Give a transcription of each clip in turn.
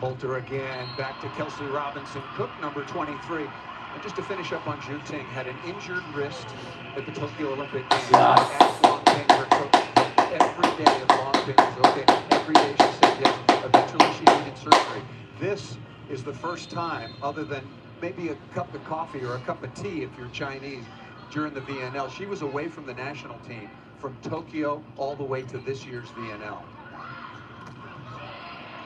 Poulter again, back to Kelsey Robinson Cook, number 23. And just to finish up on Zhu Ting, had an injured wrist at the Tokyo Olympic Games. Asked Long Ping, her coach, every day if Long Ping was okay. Every day she said yes. Eventually she needed surgery. This is the first time, other than maybe a cup of coffee or a cup of tea if you're Chinese, during the VNL. She was away from the national team from Tokyo all the way to this year's VNL.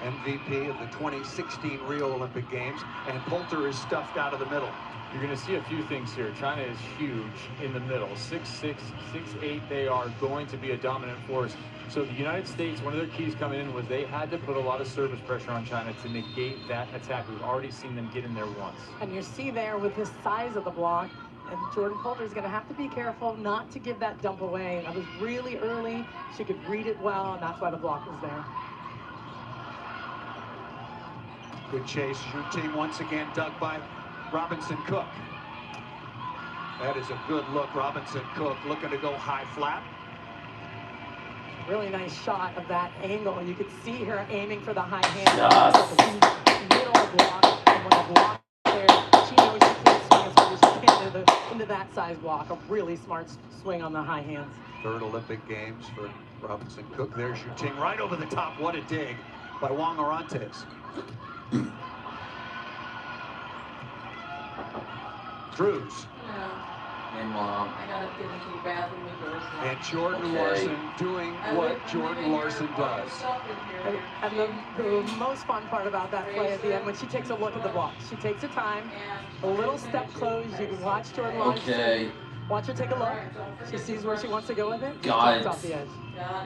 MVP of the 2016 Rio Olympic Games, and Poulter is stuffed out of the middle. You're going to see a few things here. China is huge in the middle. 6'6", 6'8", they are going to be a dominant force. So the United States, one of their keys coming in was they had to put a lot of service pressure on China to negate that attack. We've already seen them get in there once. And you see there with the size of the block, and Jordan Poulter is going to have to be careful not to give that dump away. That was really early. She could read it well, and that's why the block was there. Good chase. Zhu Ting once again dug by Robinson Cook. That is a good look. Robinson Cook looking to go high flat. Really nice shot of that angle. You could see her aiming for the high hand. Middle block. And when the block there, she knows she can't swing as hard as she can into that size block. A really smart swing on the high hands. Third Olympic Games for Robinson Cook. There's Zhu Ting right over the top. What a dig by Wong Orantes. Drews. Hey, Mom. I gotta get into the bathroom with yours. And Jordan Larson doing what Jordan Larson does. And the most fun part about that play at the end, when she takes a look at the block, she takes her time, a little step close. You can watch Jordan Larson. Watch her take a look. She sees where she wants to go with it. Got it. Off the edge.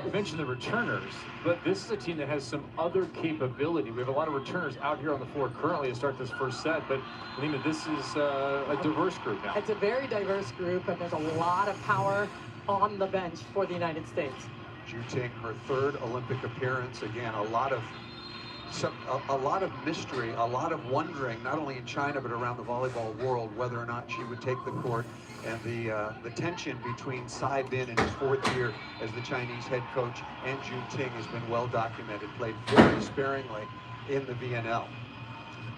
We mentioned the returners, but this is a team that has some other capability. We have a lot of returners out here on the floor currently to start this first set, but Lena, this is a diverse group now. It's a very diverse group, and there's a lot of power on the bench for the United States. Zhu Ting, her third Olympic appearance. Again, a lot of mystery, a lot of wondering, not only in China but around the volleyball world, whether or not she would take the court. And the tension between Tsai Bin in his fourth year as the Chinese head coach and Zhu Ting has been well documented. Played very sparingly in the VNL.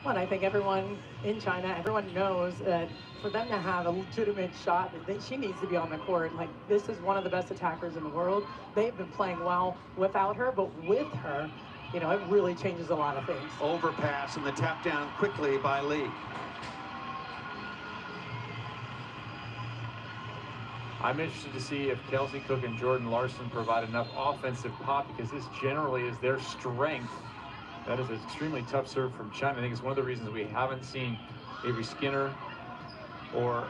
Well, and I think everyone in China, everyone knows that for them to have a legitimate shot, that she needs to be on the court. Like, this is one of the best attackers in the world. They've been playing well without her, but with her, you know, it really changes a lot of things. Overpass and the tap down quickly by Lee. I'm interested to see if Kelsey Cook and Jordan Larson provide enough offensive pop, because this generally is their strength. That is an extremely tough serve from China. I think it's one of the reasons we haven't seen Avery Skinner or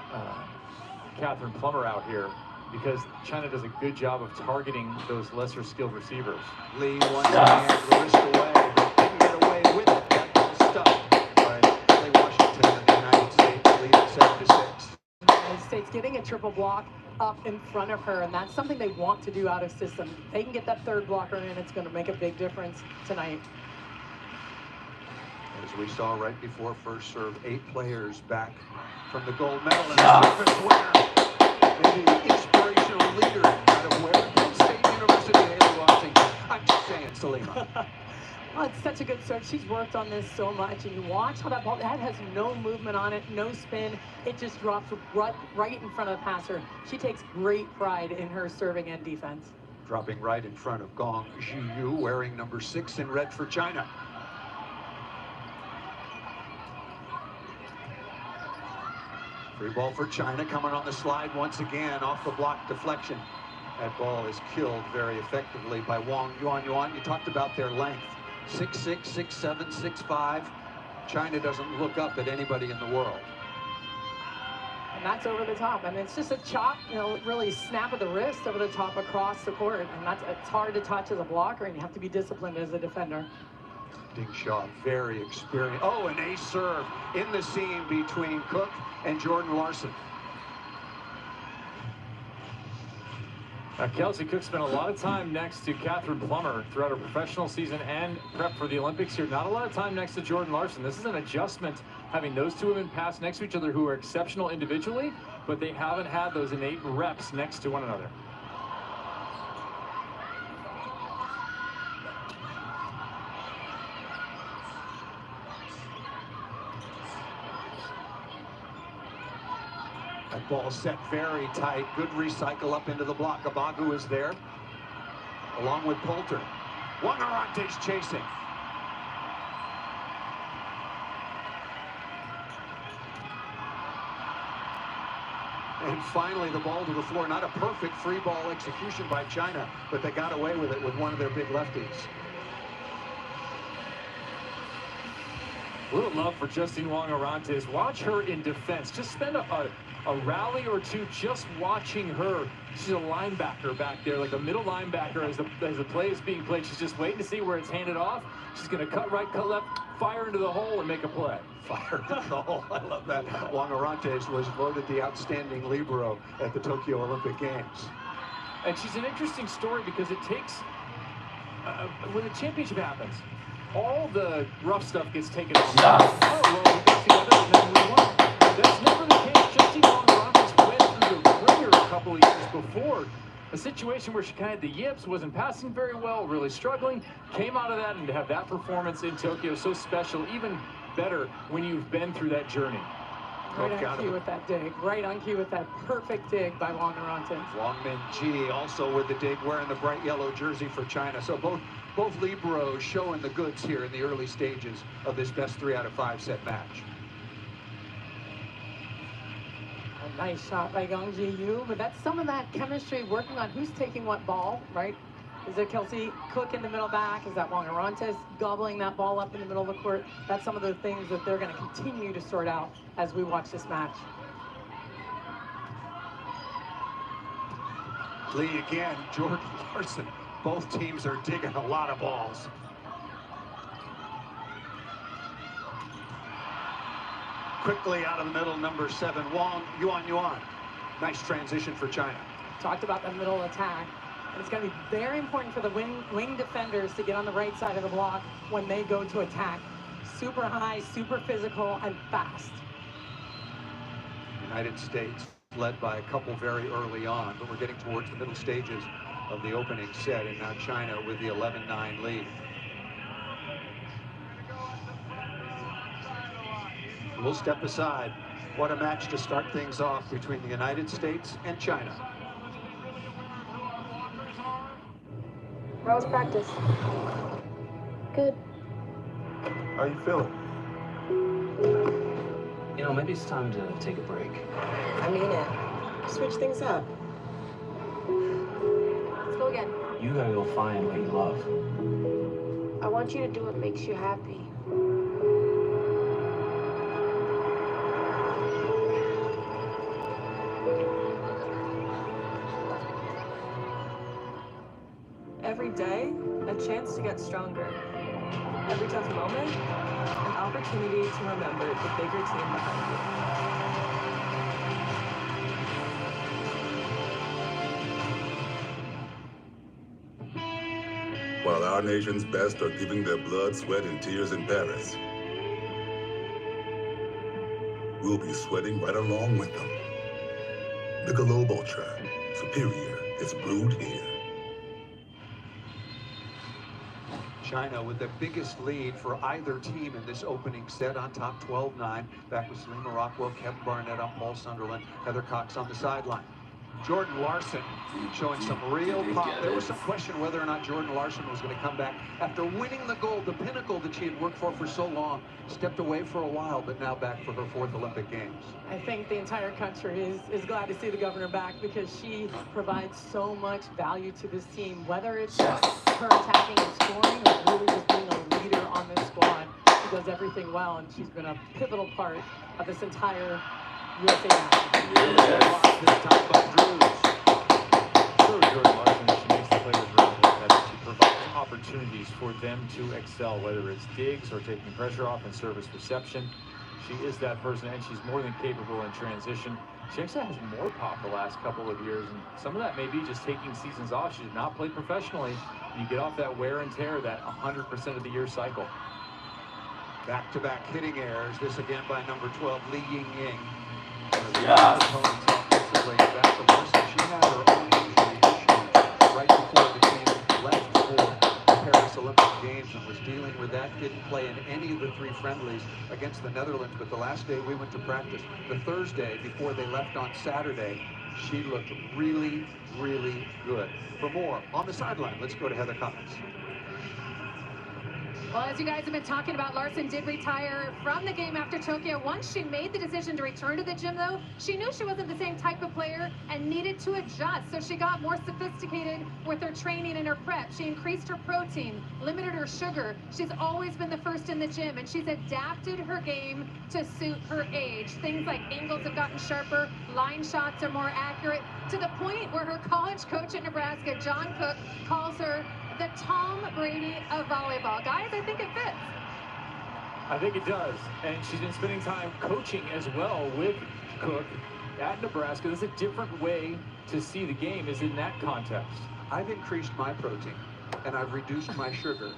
Catherine Plummer out here, because China does a good job of targeting those lesser skilled receivers. Lee once again, the wrist away, but didn't get away with it. That was stuck by Clay Washington and the United States, lead at 7-6. The United States getting a triple block up in front of her, and that's something they want to do out of system. If they can get that third blocker in, it's going to make a big difference tonight. As we saw right before first serve, 8 players back from the gold medal, and a service winner. Maybe the inspirational leader out of where? Penn State University, Haley Washington. I'm just saying, Salima. Well, it's such a good serve. She's worked on this so much, and you watch how that ball, that has no movement on it, no spin. It just drops right in front of the passer. She takes great pride in her serving and defense. Dropping right in front of Gong Zhiyu, wearing number 6 in red for China. Free ball for China, coming on the slide once again, off the block deflection. That ball is killed very effectively by Wang Yuan. You talked about their length. 6'6", 6'7", 6'5". China doesn't look up at anybody in the world. And that's over the top. And it's just a chop, you know, really snap of the wrist over the top across the court. And it's hard to touch as a blocker, and you have to be disciplined as a defender. Ding Shaw, very experienced. Oh, an ace serve in the seam between Cook and Jordan Larson. Kelsey Cook spent a lot of time next to Catherine Plummer throughout her professional season and prep for the Olympics here. Not a lot of time next to Jordan Larson. This is an adjustment, having those two women pass next to each other who are exceptional individually, but they haven't had those innate reps next to one another. That ball set very tight. Good recycle up into the block. Abagu is there, along with Poulter. Wangarante's chasing. And finally, the ball to the floor. Not a perfect free ball execution by China, but they got away with it with one of their big lefties. A little love for Justine Wangarantes. Watch her in defense. Just spend a rally or two just watching her. She's a linebacker back there, like a middle linebacker as the play is being played. She's just waiting to see where it's handed off. She's going to cut right, cut left, fire into the hole, and make a play. Fire into the hole. I love that. Wangarantes was voted the outstanding libero at the Tokyo Olympic Games. And she's an interesting story because it takes, when the championship happens, all the rough stuff gets taken off. Oh, well, we got together and then we won. That's never the case. Justine Wangarantes went through the ringer a couple of years before. A situation where she kind of had the yips, wasn't passing very well, really struggling, came out of that, and to have that performance in Tokyo so special, even better when you've been through that journey. Right on cue with that dig. Right on cue with that perfect dig by Wangarantes. Wang Minji also with the dig, wearing the bright yellow jersey for China. So both liberos showing the goods here in the early stages of this best 3 out of 5 set match. A nice shot by Yang Ji-yu, but that's some of that chemistry working on who's taking what ball, right? Is it Kelsey Cook in the middle back? Is that Wangarantes gobbling that ball up in the middle of the court? That's some of the things that they're going to continue to sort out as we watch this match. Lee again, Jordan Larson. Both teams are digging a lot of balls. Quickly out of the middle, number 7, Wang Yuan. Nice transition for China. Talked about the middle attack. And it's going to be very important for the wing defenders to get on the right side of the block when they go to attack. Super high, super physical, and fast. United States led by a couple very early on, but we're getting towards the middle stages of the opening set, and now China with the 11-9 lead. We'll step aside. What a match to start things off between the United States and China. How was practice? Good. How you feeling? You know, maybe it's time to take a break. I mean it. Switch things up. Let's go again. You gotta go find what you love. I want you to do what makes you happy. Every day, a chance to get stronger. Every tough moment, an opportunity to remember the bigger team behind you. While our nation's best are giving their blood, sweat, and tears in Paris, we'll be sweating right along with them. Michelob Ultra, superior, it's brewed here. China with the biggest lead for either team in this opening set, on top 12-9. Back with Selima Rockwell, Kevin Barnett on Paul Sunderland, Heather Cox on the sideline. Jordan Larson showing some real pop. There was some question whether or not Jordan Larson was going to come back after winning the gold, the pinnacle that she had worked for so long. Stepped away for a while, but now back for her 4th Olympic Games. I think the entire country is glad to see the governor back because she provides so much value to this team, whether it's just her attacking and scoring or really just being a leader on this squad. She does everything well, and she's been a pivotal part of this entire USA national team. This time by Drews. Sure, Jordan Larson, she makes the players around her better. She provides opportunities for them to excel, whether it's digs or taking pressure off and service reception. She is that person, and she's more than capable in transition. She actually has more pop the last couple of years, and some of that may be just taking seasons off. She did not play professionally. You get off that wear and tear, that 100% of the year cycle. Back-to-back hitting errors. This again by number 12, Li Yingying. Yes. Back from Larson. She had her own injury issues right before the team left for the Paris Olympic Games. games and was dealing with that. Didn't play in any of the 3 friendlies against the Netherlands, but the last day we went to practice, the Thursday before they left on Saturday, she looked really, really good. For more on the sideline, let's go to Heather Collins. Well, as you guys have been talking about, Larson did retire from the game after Tokyo. Once she made the decision to return to the gym, though, she knew she wasn't the same type of player and needed to adjust. So she got more sophisticated with her training and her prep. She increased her protein, limited her sugar. She's always been the first in the gym, and she's adapted her game to suit her age. Things like angles have gotten sharper, line shots are more accurate, to the point where her college coach at Nebraska, John Cook, calls her the Tom Brady of volleyball. Guys, I think it fits. I think it does. And she's been spending time coaching as well with Cook at Nebraska. There's a different way to see the game is in that context. I've increased my protein, and I've reduced my sugar.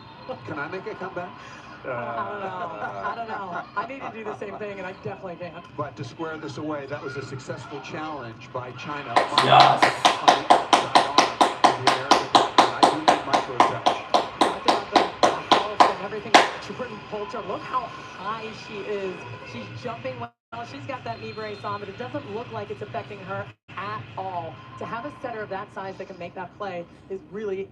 Can I make a comeback? I don't know. I need to do the same thing, and I definitely can't. But to square this away, that was a successful challenge by China. Yes. On the outside arm of the American block. I do need micro touch. I think the health and everything that Jordan Poulter, look how high she is. She's jumping well. She's got that knee brace on, but it doesn't look like it's affecting her at all. To have a setter of that size that can make that play is really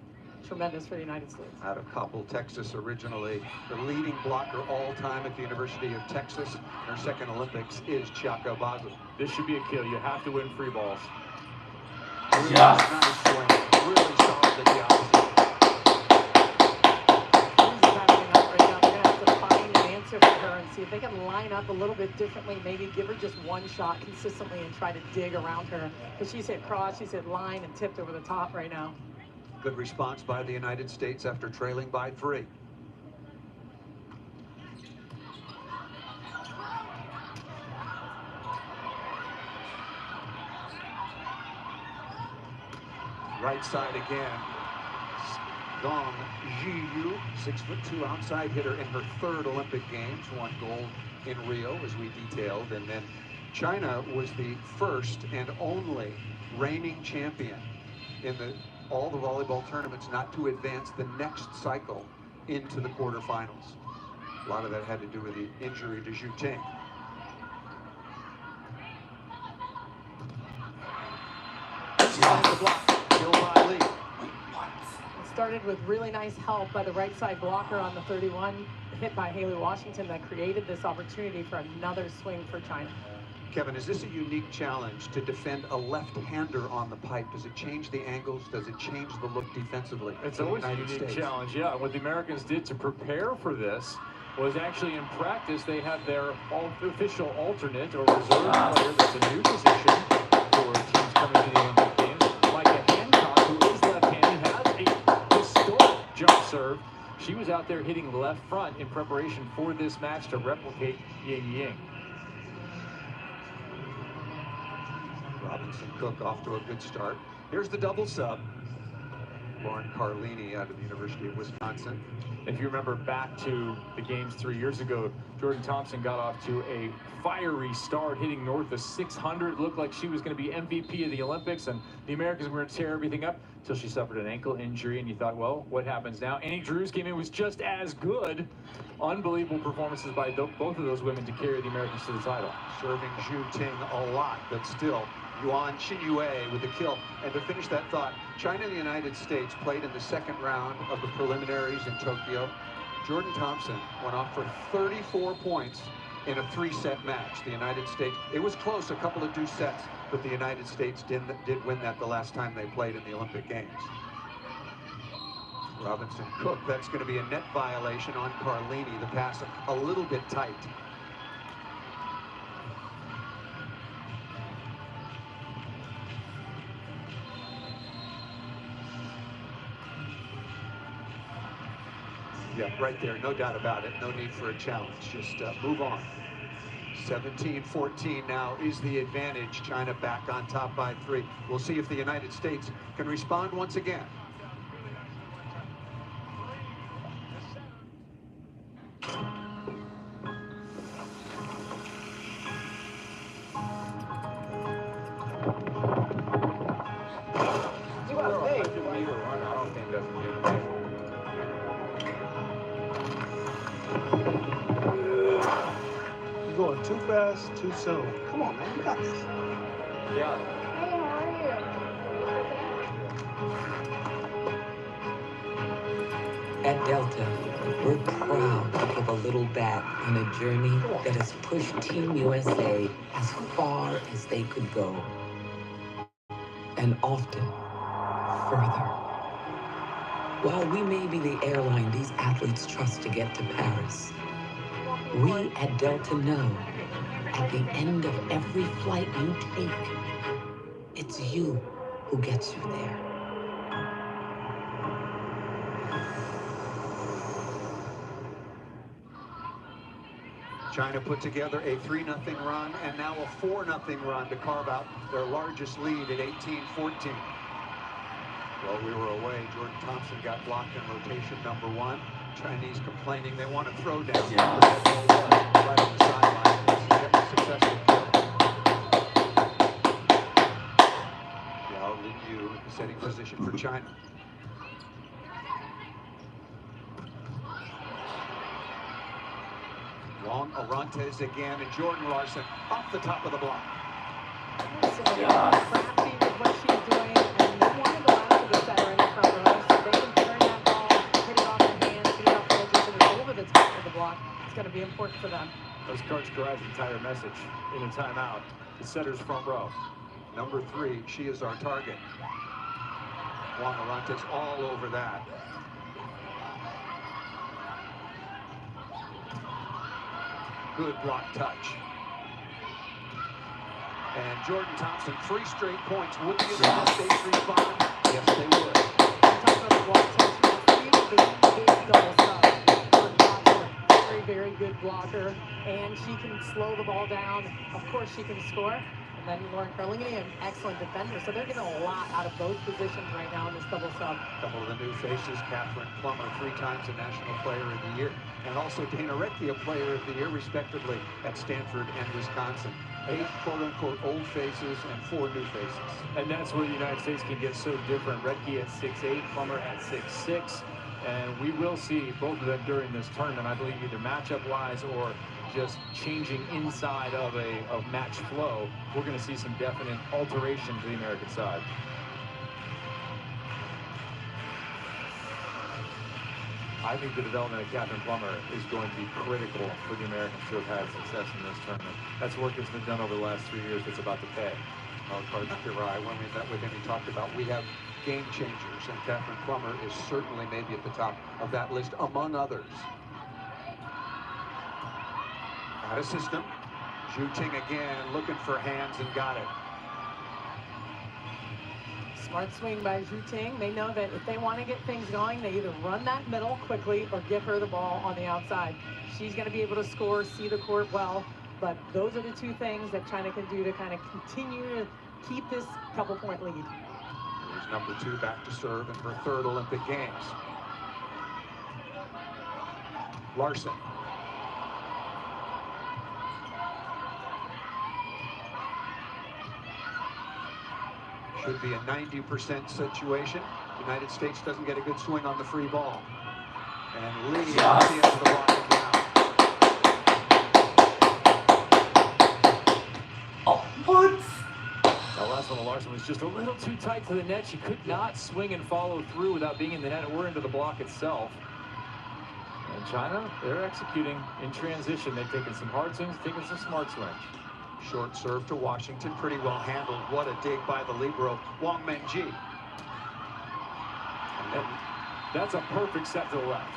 tremendous for the United States. Out of Coppell, Texas, originally the leading blocker all time at the University of Texas. Her second Olympics is Chiako Basu. This should be a kill. You have to win free balls. Really nice swing. Really solid at the opposite. She's backing up right now. They're going to have to find an answer for her and see if they can line up a little bit differently. Maybe give her just one shot consistently and try to dig around her. Because she's hit cross, she's hit line, and tipped over the top right now. Good response by the United States after trailing by 3. Right side again. Gong Jiyu, 6'2" outside hitter in her 3rd Olympic Games, won gold in Rio, as we detailed. And then China was the first and only reigning champion in all the volleyball tournaments not to advance the next cycle into the quarterfinals. A lot of that had to do with the injury to Zhu Ting. The block, kill by Lee. It started with really nice help by the right side blocker on the 31, hit by Haley Washington, that created this opportunity for another swing for China. Kevin, is this a unique challenge to defend a left-hander on the pipe? Does it change the angles? Does it change the look defensively? It's always a unique challenge, yeah. What the Americans did to prepare for this was actually in practice, they had their official alternate or reserve player. That's a new position for teams coming to the Olympic Games. Micah Hancock, who is left-handed, has a historic jump serve. She was out there hitting left front in preparation for this match to replicate Ying Ying. Robinson Cook off to a good start. Here's the double sub. Lauren Carlini out of the University of Wisconsin. If you remember back to the games 3 years ago, Jordan Thompson got off to a fiery start, hitting north of 600. Looked like she was going to be MVP of the Olympics, and the Americans were going to tear everything up until she suffered an ankle injury, and you thought, well, what happens now? Annie Drews came in, was just as good. Unbelievable performances by both of those women to carry the Americans to the title. Serving Zhu Ting a lot, but still, Yuan Qinyue with the kill. And to finish that thought, China and the United States played in the 2nd round of the preliminaries in Tokyo. Jordan Thompson went off for 34 points in a 3-set match. The United States, it was close, a couple of deuce sets, but the United States did win that the last time they played in the Olympic Games. Robinson Cook, that's going to be a net violation on Carlini. The pass a little bit tight. Yeah, right there, no doubt about it. No need for a challenge, just move on. 17-14 now is the advantage. China back on top by 3. We'll see if the United States can respond once again. You're going too fast, too soon. Come on, man. You got this. Yeah. Hey, how are you? At Delta, we're proud to give a little back on a journey that has pushed Team USA as far as they could go, and often further. While we may be the airline these athletes trust to get to Paris, we at Delta know at the end of every flight you take, it's you who gets you there. China put together a 3-0 run and now a 4-0 run to carve out their largest lead at 18-14. While we were away, Jordan Thompson got blocked in rotation number 1. Chinese complaining they want to throw down. Yeah. But that ball was right on the sideline. It was a successful kill. Yao Lingyu in the setting position for China. Long Orantes again, and Jordan Larson off the top of the block. Crafty with what she's doing, and they want to go after the setter in the front row, so they can turn that ball, hit it off the hands, hit it off the edges, and it's over the top of the block. It's going to be important for them. Those cards drive the entire message in a timeout. The setter's front row. Number 3, she is our target. Juan Orantes all over that. Good block touch. And Jordan Thompson, 3 straight points. Would the United States respond? Yes, they would. Talk about the block touch. 3 big double subs. Jordan Thompson, very, very good blocker, and she can slow the ball down. Of course, she can score. And then Lauren Curlingany, an excellent defender. So they're getting a lot out of both positions right now in this double sub. A couple of the new faces, Catherine Plummer, 3 times a National Player of the Year, and also Dana Rettke, a Player of the Year, respectively, at Stanford and Wisconsin. 8 quote-unquote old faces and 4 new faces. And that's where the United States can get so different. Rettke at 6'8", Plummer at 6'6", and we will see both of them during this tournament, I believe, either matchup-wise or just changing inside of match flow. We're going to see some definite alteration to the American side. I think the development of Catherine Plummer is going to be critical for the Americans to have had success in this tournament. That's work that's been done over the last 3 years that's about to pay. Coach Kirai, when we met with him, he talked about we have game changers, and Catherine Plummer is certainly maybe at the top of that list, among others. Out of system. Zhu Ting again, looking for hands, and got it. Smart swing by Zhu Ting. They know that if they want to get things going, they either run that middle quickly or get her the ball on the outside. She's going to be able to score, see the court well, but those are the 2 things that China can do to kind of continue to keep this couple-point lead. Here's number 2 back to serve in her 3rd Olympic Games. Larson. Should be a 90% situation. United States doesn't get a good swing on the free ball. And Lee at the end of the block and down. Oh, what? That last one, Larson, was just a little too tight to the net. She could not swing and follow through without being in the net or into the block itself. And China, they're executing in transition. They've taken some hard swings, taken some smart swings. Short serve to Washington, pretty well handled. What a dig by the libero, Wang Mengji. And that's a perfect set to the left.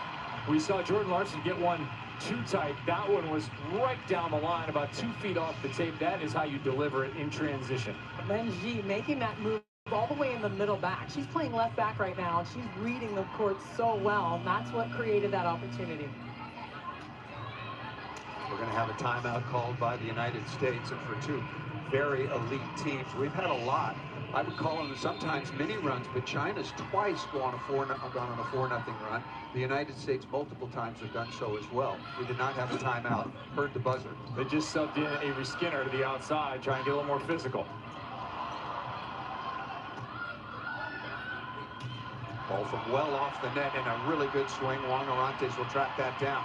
We saw Jordan Larson get one too tight. That one was right down the line, about 2 feet off the tape. That is how you deliver it in transition. Mengji making that move all the way in the middle back. She's playing left back right now, and she's reading the court so well, and that's what created that opportunity. We're going to have a timeout called by the United States, and for 2 very elite teams. We've had a lot. I would call them sometimes mini runs, but China's twice gone on a 4-0 run. The United States multiple times have done so as well. We did not have a timeout. Heard the buzzer. They just subbed in Avery Skinner to the outside, trying to get a little more physical. Ball from well off the net and a really good swing. Juan Orantes will track that down.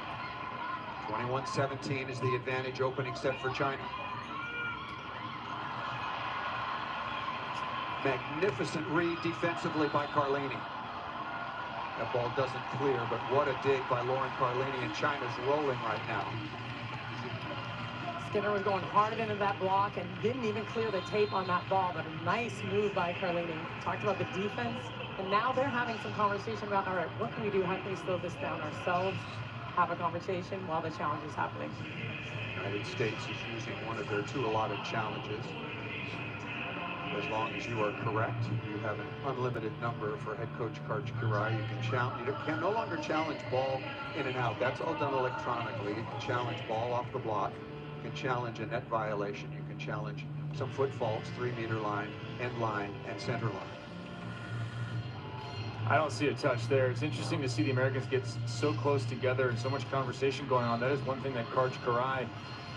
21-17 is the advantage opening set for China. Magnificent read defensively by Carlini. That ball doesn't clear, but what a dig by Lauren Carlini, and China's rolling right now. Skinner was going hard into that block and didn't even clear the tape on that ball, but a nice move by Carlini. Talked about the defense, and now they're having some conversation about, all right, what can we do? How can we slow this down ourselves? Have a conversation while the challenge is happening. The United States is using one of their two allotted challenges. As long as you are correct, you have an unlimited number for head coach Karch Kirai. You can challenge. You can no longer challenge ball in and out. That's all done electronically. You can challenge ball off the block. You can challenge a net violation. You can challenge some foot faults, 3-meter line, end line, and center line. I don't see a touch there. It's interesting to see the Americans get so close together and so much conversation going on. That is one thing that Karch Kirai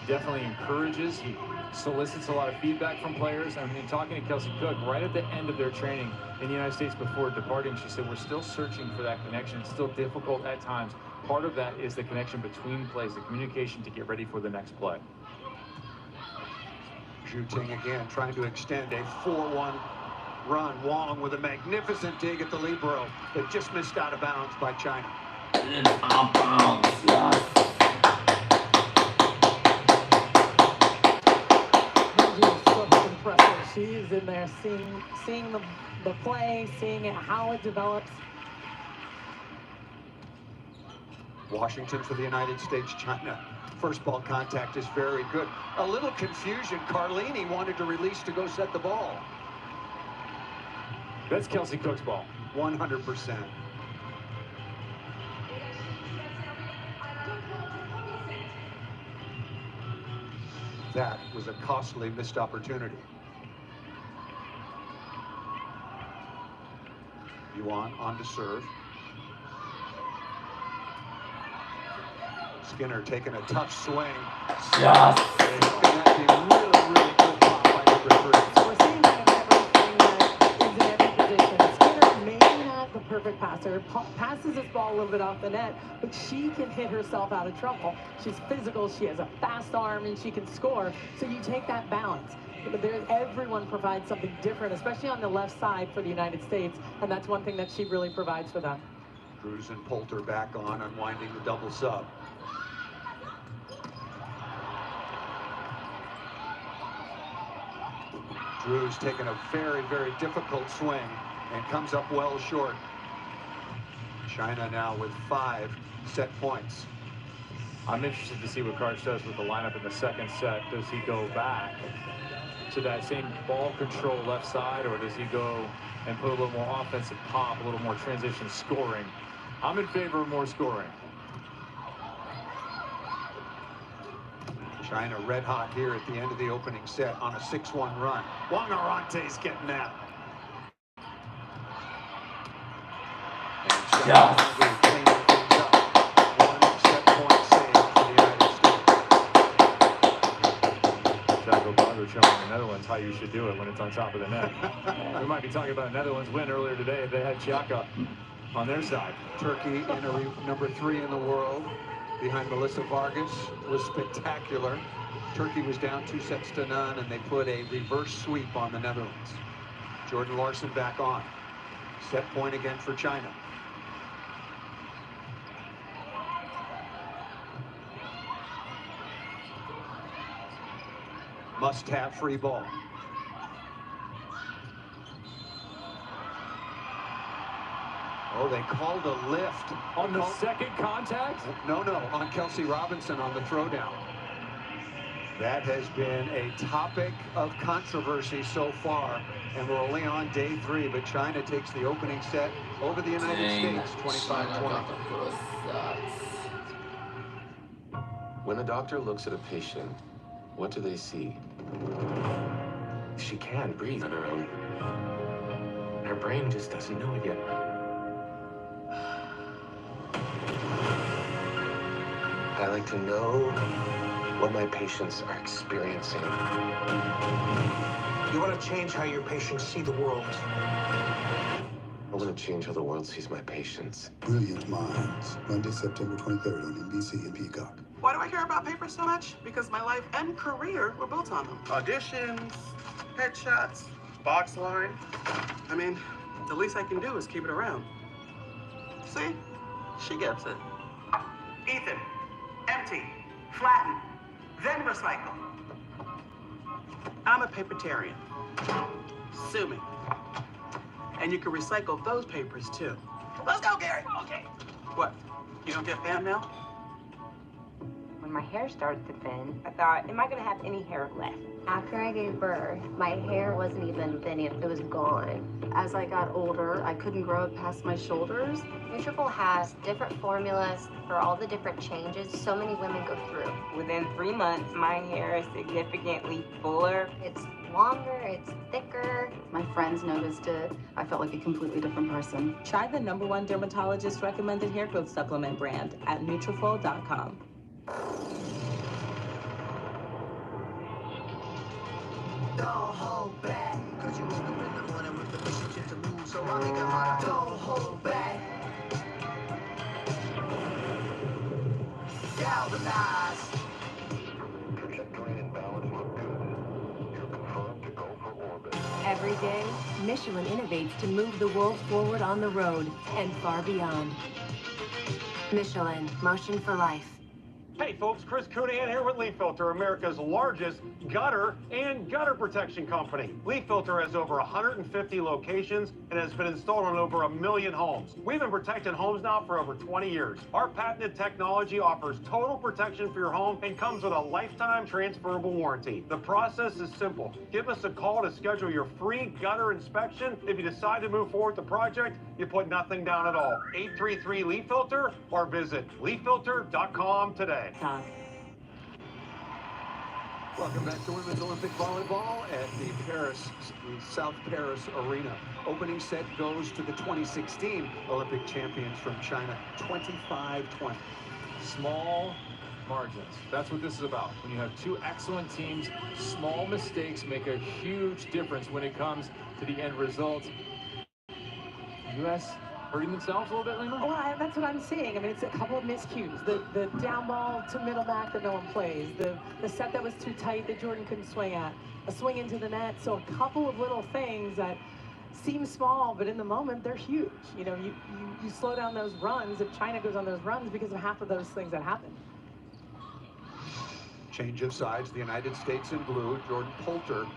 definitely encourages. He solicits a lot of feedback from players. I mean, talking to Kelsey Cook right at the end of their training in the United States before departing, she said, we're still searching for that connection. It's still difficult at times. Part of that is the connection between plays, the communication to get ready for the next play. Zhu Ting again trying to extend a 4-1 run. Wong with a magnificent dig at the libero that just missed out of bounds by China. It's out bounds, yes. She's in there seeing the play, seeing it, how it develops. Washington for the United States, China. First ball contact is very good. A little confusion. Carlini wanted to release to go set the ball. That's Kelsey Cook's ball. 100%. That was a costly missed opportunity. Yuan on to serve. Skinner taking a tough swing. Yes. That's a really, really good pop by number 3. So we're seeing kind of everything that is in every position. Skinner maybe not the perfect passer. Passes this ball a little bit off the net, but she can hit herself out of trouble. She's physical, she has a fast arm, and she can score. So you take that balance. But everyone provides something different, especially on the left side for the United States, and that's one thing that she really provides for them. Drews and Poulter back on, unwinding the double sub. Drews taking a very, very difficult swing and comes up well short. China now with 5 set points. I'm interested to see what Karch does with the lineup in the second set. Does he go back to that same ball control left side, or does he go and put a little more offensive pop, a little more transition scoring? I'm in favor of more scoring. China red hot here at the end of the opening set on a 6-1 run. Wong Arante's getting that. And China cleaning things up. 1 set point save for the United States. Jaco Barber showing the Netherlands how you should do it when it's on top of the net. We might be talking about a Netherlands win earlier today if they had Xhaka on their side. Turkey in number 3 in the world, behind Melissa Vargas, was spectacular. Turkey was down 2-0, and they put a reverse sweep on the Netherlands. Jordan Larson back on. Set point again for China. Must-have free ball. Oh, they called a lift. On the second contact? No, on Kelsey Robinson on the throwdown. That has been a topic of controversy so far, and we're only on day 3, but China takes the opening set over the United States, 25-20. When a doctor looks at a patient, what do they see? She can breathe on her own. Her brain just doesn't know it yet. I like to know what my patients are experiencing. You want to change how your patients see the world. I want to change how the world sees my patients. Brilliant Minds, Monday, September 23rd on NBC and Peacock. Why do I care about papers so much? Because my life and career were built on them. Auditions, headshots, box line. I mean, the least I can do is keep it around. See? She gets it. Ethan, empty, flatten, then recycle. I'm a papertarian. Sue me. And you can recycle those papers too. Let's go, Gary. Okay. What? You don't get fan mail? When my hair started to thin, I thought, am I gonna have any hair left? After I gave birth, my hair wasn't even thinning, it was gone. As I got older, I couldn't grow it past my shoulders. Nutrafol has different formulas for all the different changes so many women go through. Within 3 months, my hair is significantly fuller. It's longer, it's thicker. My friends noticed it. I felt like a completely different person. Try the #1 dermatologist recommended hair growth supplement brand at Nutrafol.com. Don't hold back, cause you woke up in the morning with the mission just to move, so I make a motto. Don't hold back. Galvanize. Trajectory and balance look good. You're confirmed to go for orbit. Every day, Michelin innovates to move the world forward on the road and far beyond. Michelin, motion for life. Hey folks, Chris Cunahan here with Leaf Filter, America's largest gutter and gutter protection company. Leaf Filter has over 150 locations and has been installed on over 1 million homes. We've been protecting homes now for over 20 years. Our patented technology offers total protection for your home and comes with a lifetime transferable warranty. The process is simple. Give us a call to schedule your free gutter inspection. If you decide to move forward with the project, you put nothing down at all. 833 Leaf Filter or visit leaffilter.com today. Welcome back to Women's Olympic Volleyball at the South Paris Arena. Opening set goes to the 2016 Olympic champions from China, 25-20. Small margins. That's what this is about. When you have two excellent teams, small mistakes make a huge difference when it comes to the end result. U.S. hurting themselves a little bit, Lima? Well, that's what I'm seeing. I mean, it's a couple of miscues. The down ball to middle back that no one plays. The set that was too tight that Jordan couldn't swing at. A swing into the net. So a couple of little things that seem small, but in the moment, they're huge. You know, you slow down those runs if China goes on those runs because of half of those things that happen. Change of sides, the United States in blue, Jordan Poulter,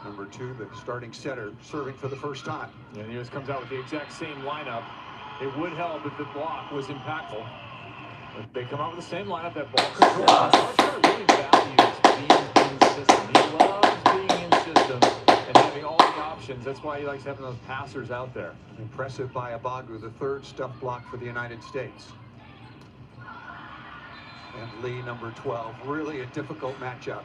number 2, the starting setter, serving for the first time. Yeah, the U.S. comes out with the exact same lineup. It would help if the block was impactful. If they come out with the same lineup, that ball control. Archer really values being in system. He loves being in system and having all the options. That's why he likes having those passers out there. Impressive by Abagu, the 3rd stuff block for the United States. And Lee, number 12, really a difficult matchup.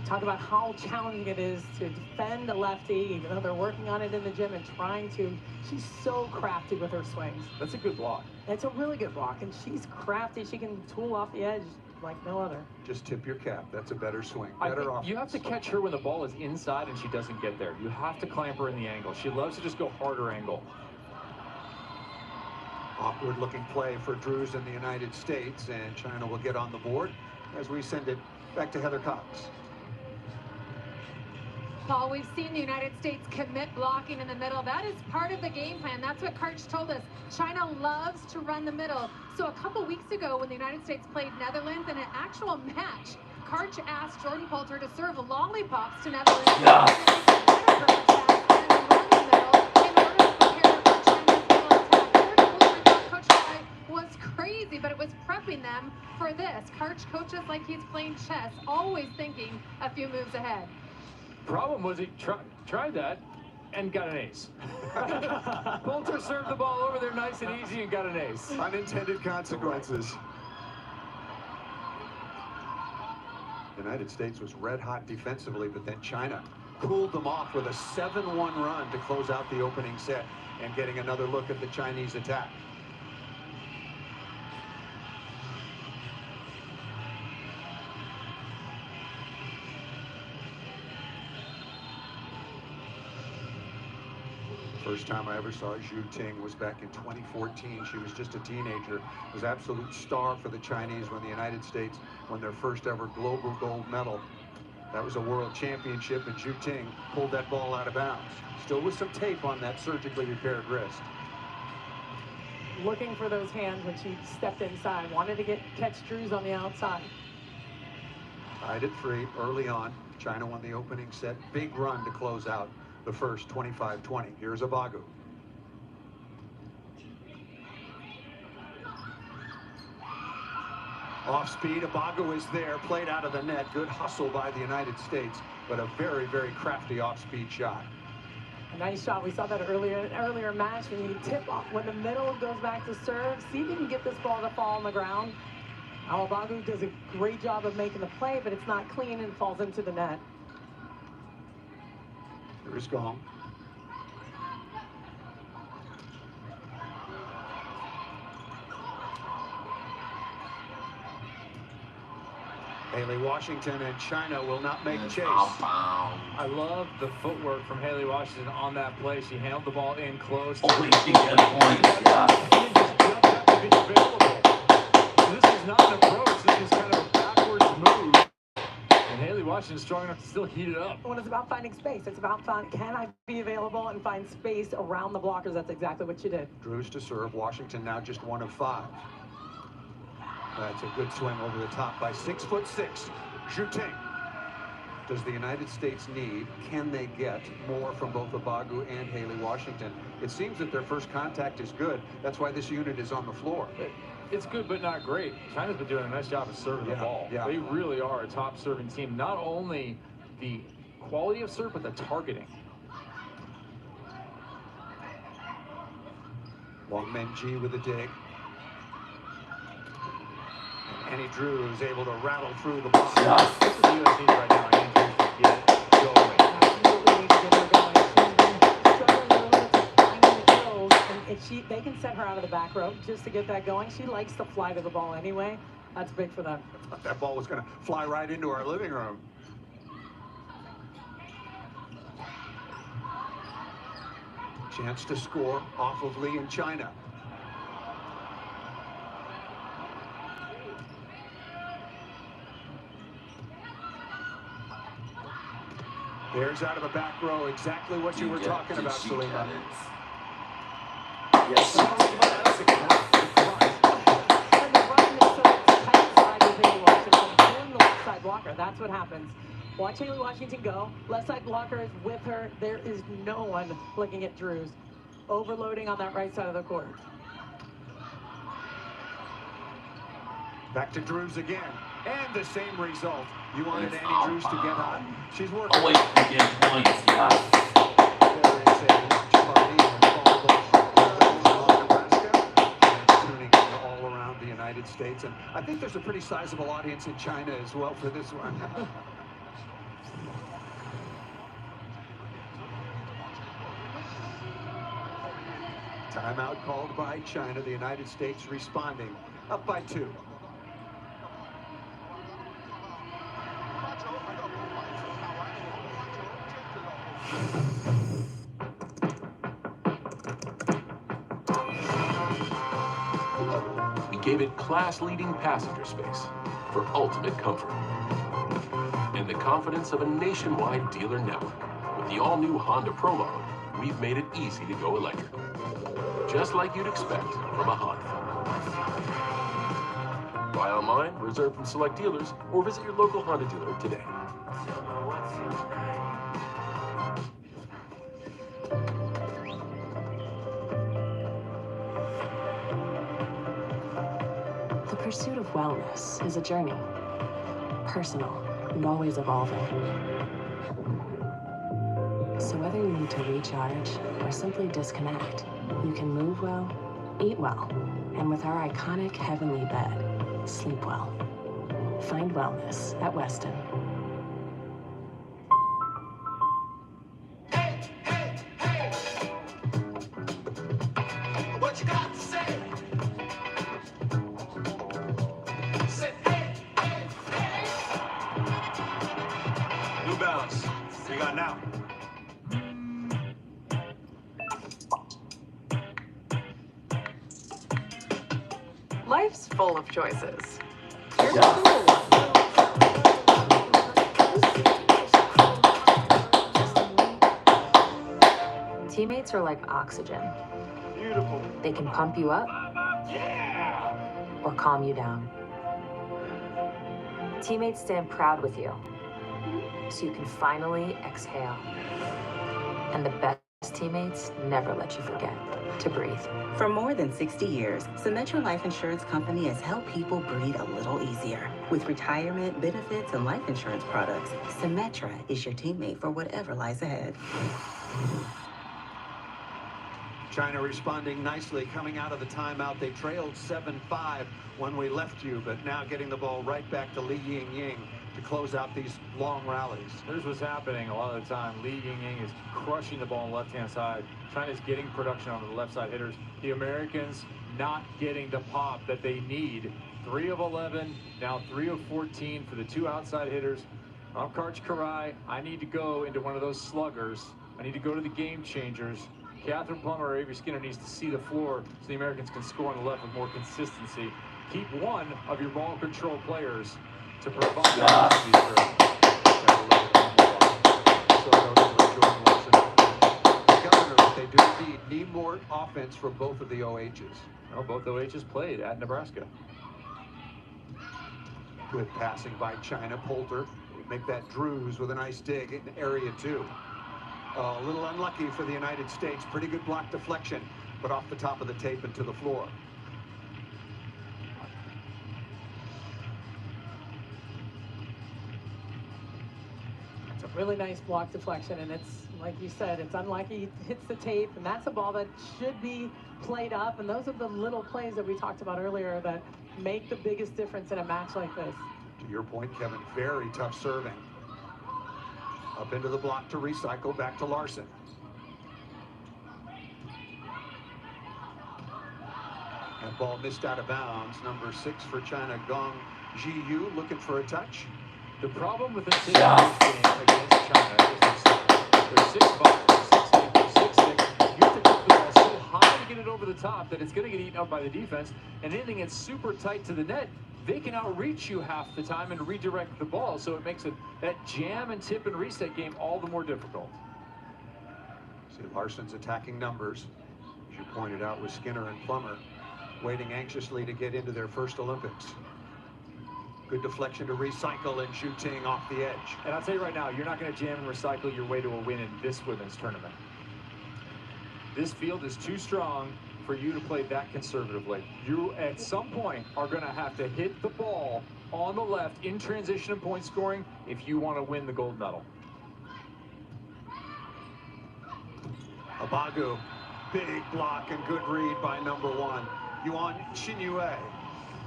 Talk about how challenging it is to defend a lefty, even though they're working on it in the gym and trying to. She's so crafty with her swings. That's a good block. It's a really good block, and she's crafty. She can tool off the edge like no other. Just tip your cap. That's a better swing. Better off. You have to catch her when the ball is inside and she doesn't get there. You have to clamp her in the angle. She loves to just go harder angle. Awkward looking play for Drews in the United States, and China will get on the board as we send it back to Heather Cox. Paul, we've seen the United States commit blocking in the middle. That is part of the game plan. That's what Karch told us. China loves to run the middle. So a couple weeks ago when the United States played Netherlands in an actual match, Karch asked Jordan Poulter to serve lollipops to Netherlands. Was crazy, but it was prepping them for this. Karch coaches like he's playing chess, always thinking a few moves ahead. Problem was he tried that and got an ace. Poulter served the ball over there nice and easy and got an ace. Unintended consequences. The United States was red hot defensively, but then China cooled them off with a 7-1 run to close out the opening set, and getting another look at the Chinese attack. First time I ever saw Zhu Ting was back in 2014. She was just a teenager, was absolute star for the Chinese when the United States won their first ever global gold medal. That was a world championship, and Zhu Ting pulled that ball out of bounds. Still with some tape on that surgically repaired wrist. Looking for those hands when she stepped inside. Wanted to catch Drews on the outside. Tied at 3 early on. China won the opening set. Big run to close out the first, 25-20. Here's Abagu. Off speed, Abagu is there, played out of the net. Good hustle by the United States, but a very, very crafty off-speed shot. A nice shot. We saw that earlier in an earlier match when you tip off, when the middle goes back to serve. See if you can get this ball to fall on the ground. Abagu does a great job of making the play, but it's not clean and falls into the net. Here's Gong. Haley Washington and China will not make chase. I love the footwork from Haley Washington on that play. She handled the ball in close. Oh, wait, she got points, yeah. So this is not an approach. This is kind of a backwards move. And Haley Washington's strong enough to still heat it up. When it's about finding space, it's about can I be available and find space around the blockers. That's exactly what she did. Drews to serve. Washington now just 1 of 5. That's a good swing over the top by 6'6", Zhu Ting. Does the United States need, can they get more from both Abagu and Haley Washington? It seems that their first contact is good. That's why this unit is on the floor. It's good, but not great. China's been doing a nice job of serving the ball. Yeah. They really are a top serving team. Not only the quality of serve, but the targeting. Wang Menji with a dig. Annie Drews able to rattle through the box. This is the U.S. needs right now. Annie Drews to get going. Absolutely need to get her going. She's been struggling a little bit to finding the kills, and if they can set her out of the back row just to get that going. She likes to fly to the ball anyway. That's big for them. That ball was going to fly right into our living room. Chance to score off of Lee in China. There's out of the back row exactly what you were talking about, Salima. Yes. And the run is so tight side with Haley Washington and the left side blocker. That's what happens. Watch Haley Washington go. Left side blocker is with her. There is no one looking at Drews. Overloading on that right side of the court. Back to Drews again. And the same result. You wanted Annie Drews to get hot. She's working. Oh, wait, she gets points, yeah. There is a watch party in volleyball, Nebraska, and tuning in all around the United States. And I think there's a pretty sizable audience in China as well for this one. Timeout called by China. The United States responding, up by 2. We gave it class-leading passenger space for ultimate comfort and the confidence of a nationwide dealer network. With the all-new Honda Prologue, we've made it easy to go electric, just like you'd expect from a Honda. Buy online, reserve from select dealers, or visit your local Honda dealer today. The pursuit of wellness is a journey, personal and always evolving. So whether you need to recharge or simply disconnect, you can move well, eat well, and with our iconic heavenly bed, sleep well. Find wellness at Weston. What you got to say? Say, hey, hey, hey. New Balance. We got now. full of choices. Teammates are like oxygen. Beautiful. They can pump you up or calm you down. Teammates stand proud with you, so you can finally exhale. And the best teammates never let you forget to breathe. For more than 60 years, Symetra Life Insurance Company has helped people breathe a little easier. With retirement, benefits, and life insurance products, Symetra is your teammate for whatever lies ahead. China responding nicely coming out of the timeout. They trailed 7-5 when we left you, but now getting the ball right back to Li Yingying to close out these long rallies. Here's what's happening a lot of the time. Li Yingying is crushing the ball on the left-hand side. China's getting production on the left side hitters. The Americans not getting the pop that they need. 3 of 11, now 3 of 14 for the 2 outside hitters. I'm Karch Karai. I need to go into one of those sluggers. I need to go to the game changers. Catherine Plummer or Avery Skinner needs to see the floor so the Americans can score on the left with more consistency. Keep one of your ball control players to provide that. The Governors, they do indeed need more offense from both of the OHs. Well, both OHs played at Nebraska. Good passing by China. Poulter make that Drews with a nice dig in area 2. A little unlucky for the United States. Pretty good block deflection, but off the top of the tape and to the floor. It's a really nice block deflection, and it's, like you said, it's unlucky. It hits the tape, and that's a ball that should be played up, and those are the little plays that we talked about earlier that make the biggest difference in a match like this. To your point, Kevin, very tough serving. Up into the block to recycle, back to Larson. That ball missed out of bounds. Number 6 for China, Gong Jiyu, looking for a touch. The problem with this game against China is they're 6'5", 6'8", 6'6". You have to put the ball so high to get it over the top that it's going to get eaten up by the defense. And anything that's super tight to the net, they can outreach you half the time and redirect the ball. So it makes that jam and tip and reset game all the more difficult. See, Larson's attacking numbers, as you pointed out, with Skinner and Plummer, waiting anxiously to get into their first Olympics. Good deflection to recycle and shooting off the edge. And I'll tell you right now, you're not going to jam and recycle your way to a win in this women's tournament. This field is too strong for you to play that conservatively. You, at some point, are going to have to hit the ball on the left in transition and point scoring if you want to win the gold medal. Abagu, big block and good read by number 1, Yuan Xinyue.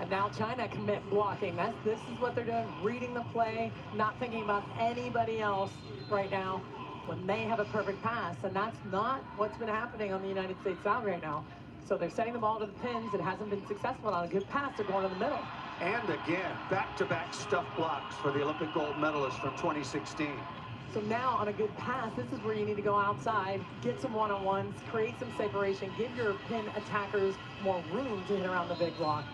And now China commit blocking. This is what they're doing, reading the play, not thinking about anybody else right now when they have a perfect pass. And that's not what's been happening on the United States side right now. So they're setting the ball to the pins. It hasn't been successful on a good pass. They're going to the middle. And again, back-to-back stuff blocks for the Olympic gold medalist from 2016. So now on a good pass, this is where you need to go outside, get some one-on-ones, create some separation, give your pin attackers more room to hit around the big block.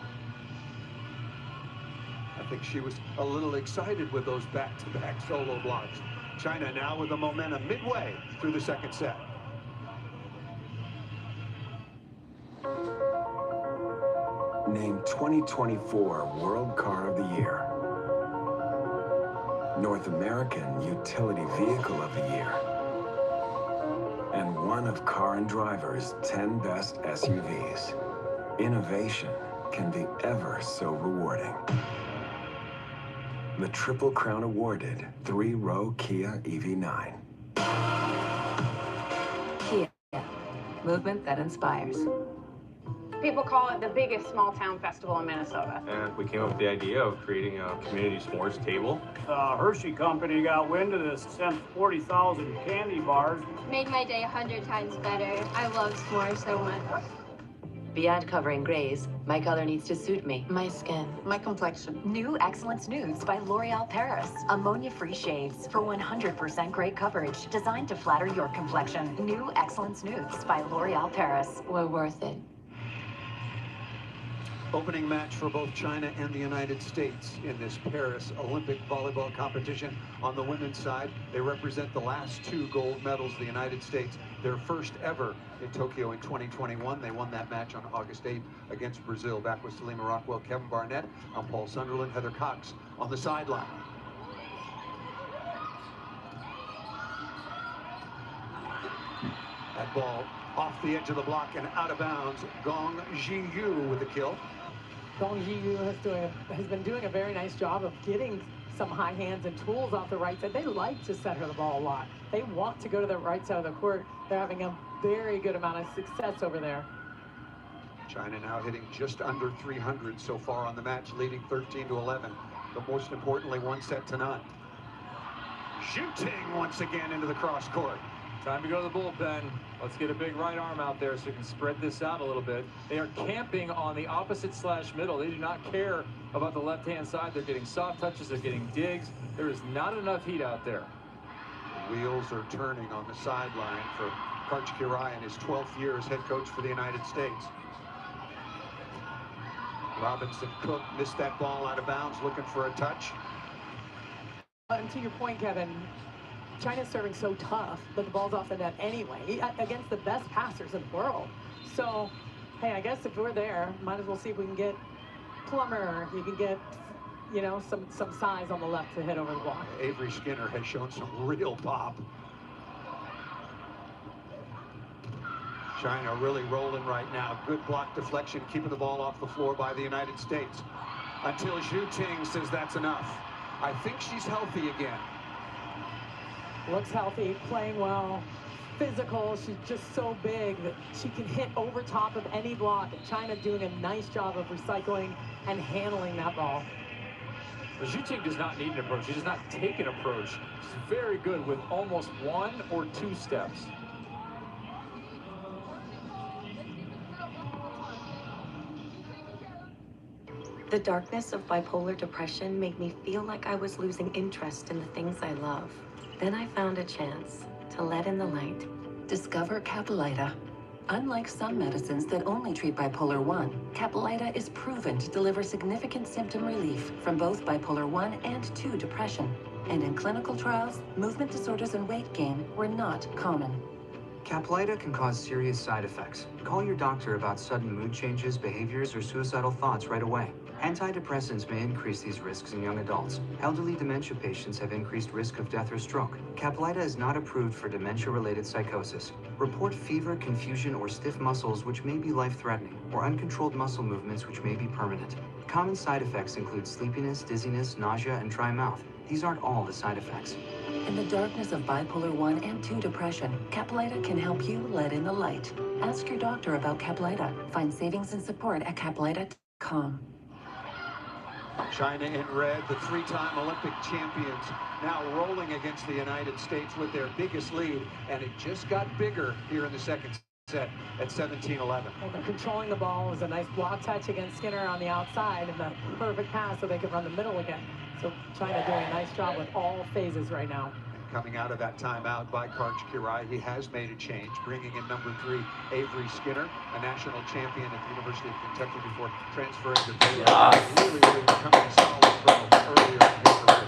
I think she was a little excited with those back-to-back solo blocks. China now with the momentum midway through the second set. Named 2024 World Car of the Year. North American Utility Vehicle of the Year. And one of Car and Driver's 10 best SUVs. Innovation can be ever so rewarding. The Triple Crown awarded 3-row Kia EV9. Kia, movement that inspires. People call it the biggest small town festival in Minnesota. And we came up with the idea of creating a community s'mores table. Hershey Company got wind of this, sent 40,000 candy bars. Made my day 100 times better. I love s'mores so much. Beyond covering grays, my color needs to suit me, my skin, my complexion. New Excellence Nudes by L'Oreal Paris. Ammonia-free shades for 100% gray coverage, designed to flatter your complexion. New Excellence Nudes by L'Oreal Paris. We're worth it. Opening match for both China and the United States in this Paris Olympic volleyball competition. On the women's side, they represent the last 2 gold medals. The United States, their first ever in Tokyo in 2021. They won that match on August 8th against Brazil. Back with Salima Rockwell, Kevin Barnett. I'm Paul Sunderland, Heather Cox on the sideline. That ball off the edge of the block and out of bounds. Gong Jiyu with the kill. Gong Jiyu has been doing a very nice job of getting some high hands and tools off the right side. They like to set her the ball a lot. They want to go to the right side of the court. They're having a very good amount of success over there. China now hitting just under 300 so far on the match, leading 13-11. But most importantly, 1-0. Zhu Ting once again into the cross court. Time to go to the bullpen. Let's get a big right arm out there so we can spread this out a little bit. They are camping on the opposite slash middle. They do not care about the left-hand side. They're getting soft touches. They're getting digs. There is not enough heat out there. The wheels are turning on the sideline for Karch Kirai in his 12th year as head coach for the United States. Robinson Cook missed that ball out of bounds, looking for a touch. And to your point, Kevin, China's serving so tough that the ball's off the net anyway, against the best passers in the world. So, hey, I guess if we're there, might as well see if we can get Plummer. You can get, you know, some size on the left to hit over the block. Avery Skinner has shown some real pop. China really rolling right now. Good block deflection, keeping the ball off the floor by the United States. Until Zhu Ting says that's enough. I think she's healthy again. Looks healthy, playing well, physical. She's just so big that she can hit over top of any block. China doing a nice job of recycling and handling that ball. But Zhu Ting does not need an approach. She does not take an approach. She's very good with almost 1 or 2 steps. The darkness of bipolar depression made me feel like I was losing interest in the things I love. Then I found a chance to let in the light. Discover Caplyta. Unlike some medicines that only treat bipolar 1, Caplyta is proven to deliver significant symptom relief from both bipolar 1 and 2 depression. And in clinical trials, movement disorders and weight gain were not common. Caplyta can cause serious side effects. Call your doctor about sudden mood changes, behaviors, or suicidal thoughts right away. Antidepressants may increase these risks in young adults. Elderly dementia patients have increased risk of death or stroke. Caplyta is not approved for dementia-related psychosis. Report fever, confusion, or stiff muscles which may be life-threatening, or uncontrolled muscle movements which may be permanent. Common side effects include sleepiness, dizziness, nausea, and dry mouth. These aren't all the side effects. In the darkness of bipolar 1 and 2 depression, Caplyta can help you let in the light. Ask your doctor about Caplyta. Find savings and support at caplyta.com. China in red, the 3-time Olympic champions, now rolling against the United States with their biggest lead, and it just got bigger here in the second set at 17-11. Well, they're controlling the ball. It was a nice block touch against Skinner on the outside, and the perfect pass so they could run the middle again. So China doing a nice job with all phases right now. Coming out of that timeout by Karch Kirai, he has made a change, bringing in number 3, Avery Skinner, a national champion at the University of Kentucky before transferring to Baylor. Really becoming a solid pro earlier in his career.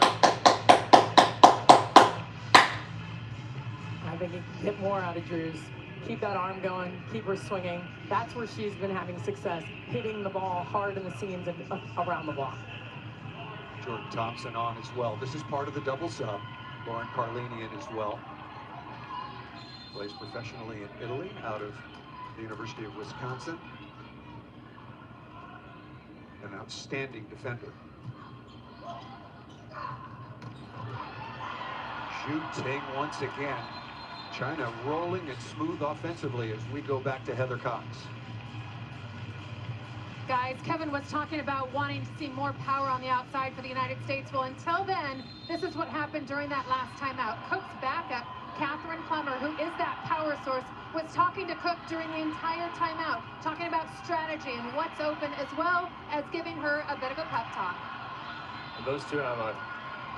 I think he can get more out of Drews. Keep that arm going, keep her swinging. That's where she's been having success, hitting the ball hard in the seams and around the block. Jordan Thompson on as well. This is part of the double sub. Lauren Carlini in as well. Plays professionally in Italy out of the University of Wisconsin. An outstanding defender. Zhu Ting once again. China rolling and smooth offensively as we go back to Heather Cox. Guys, Kevin was talking about wanting to see more power on the outside for the United States. Well, until then, this is what happened during that last timeout. Cook's backup, Catherine Plummer, who is that power source, was talking to Cook during the entire timeout, talking about strategy and what's open, as well as giving her a bit of a pep talk. And those two have a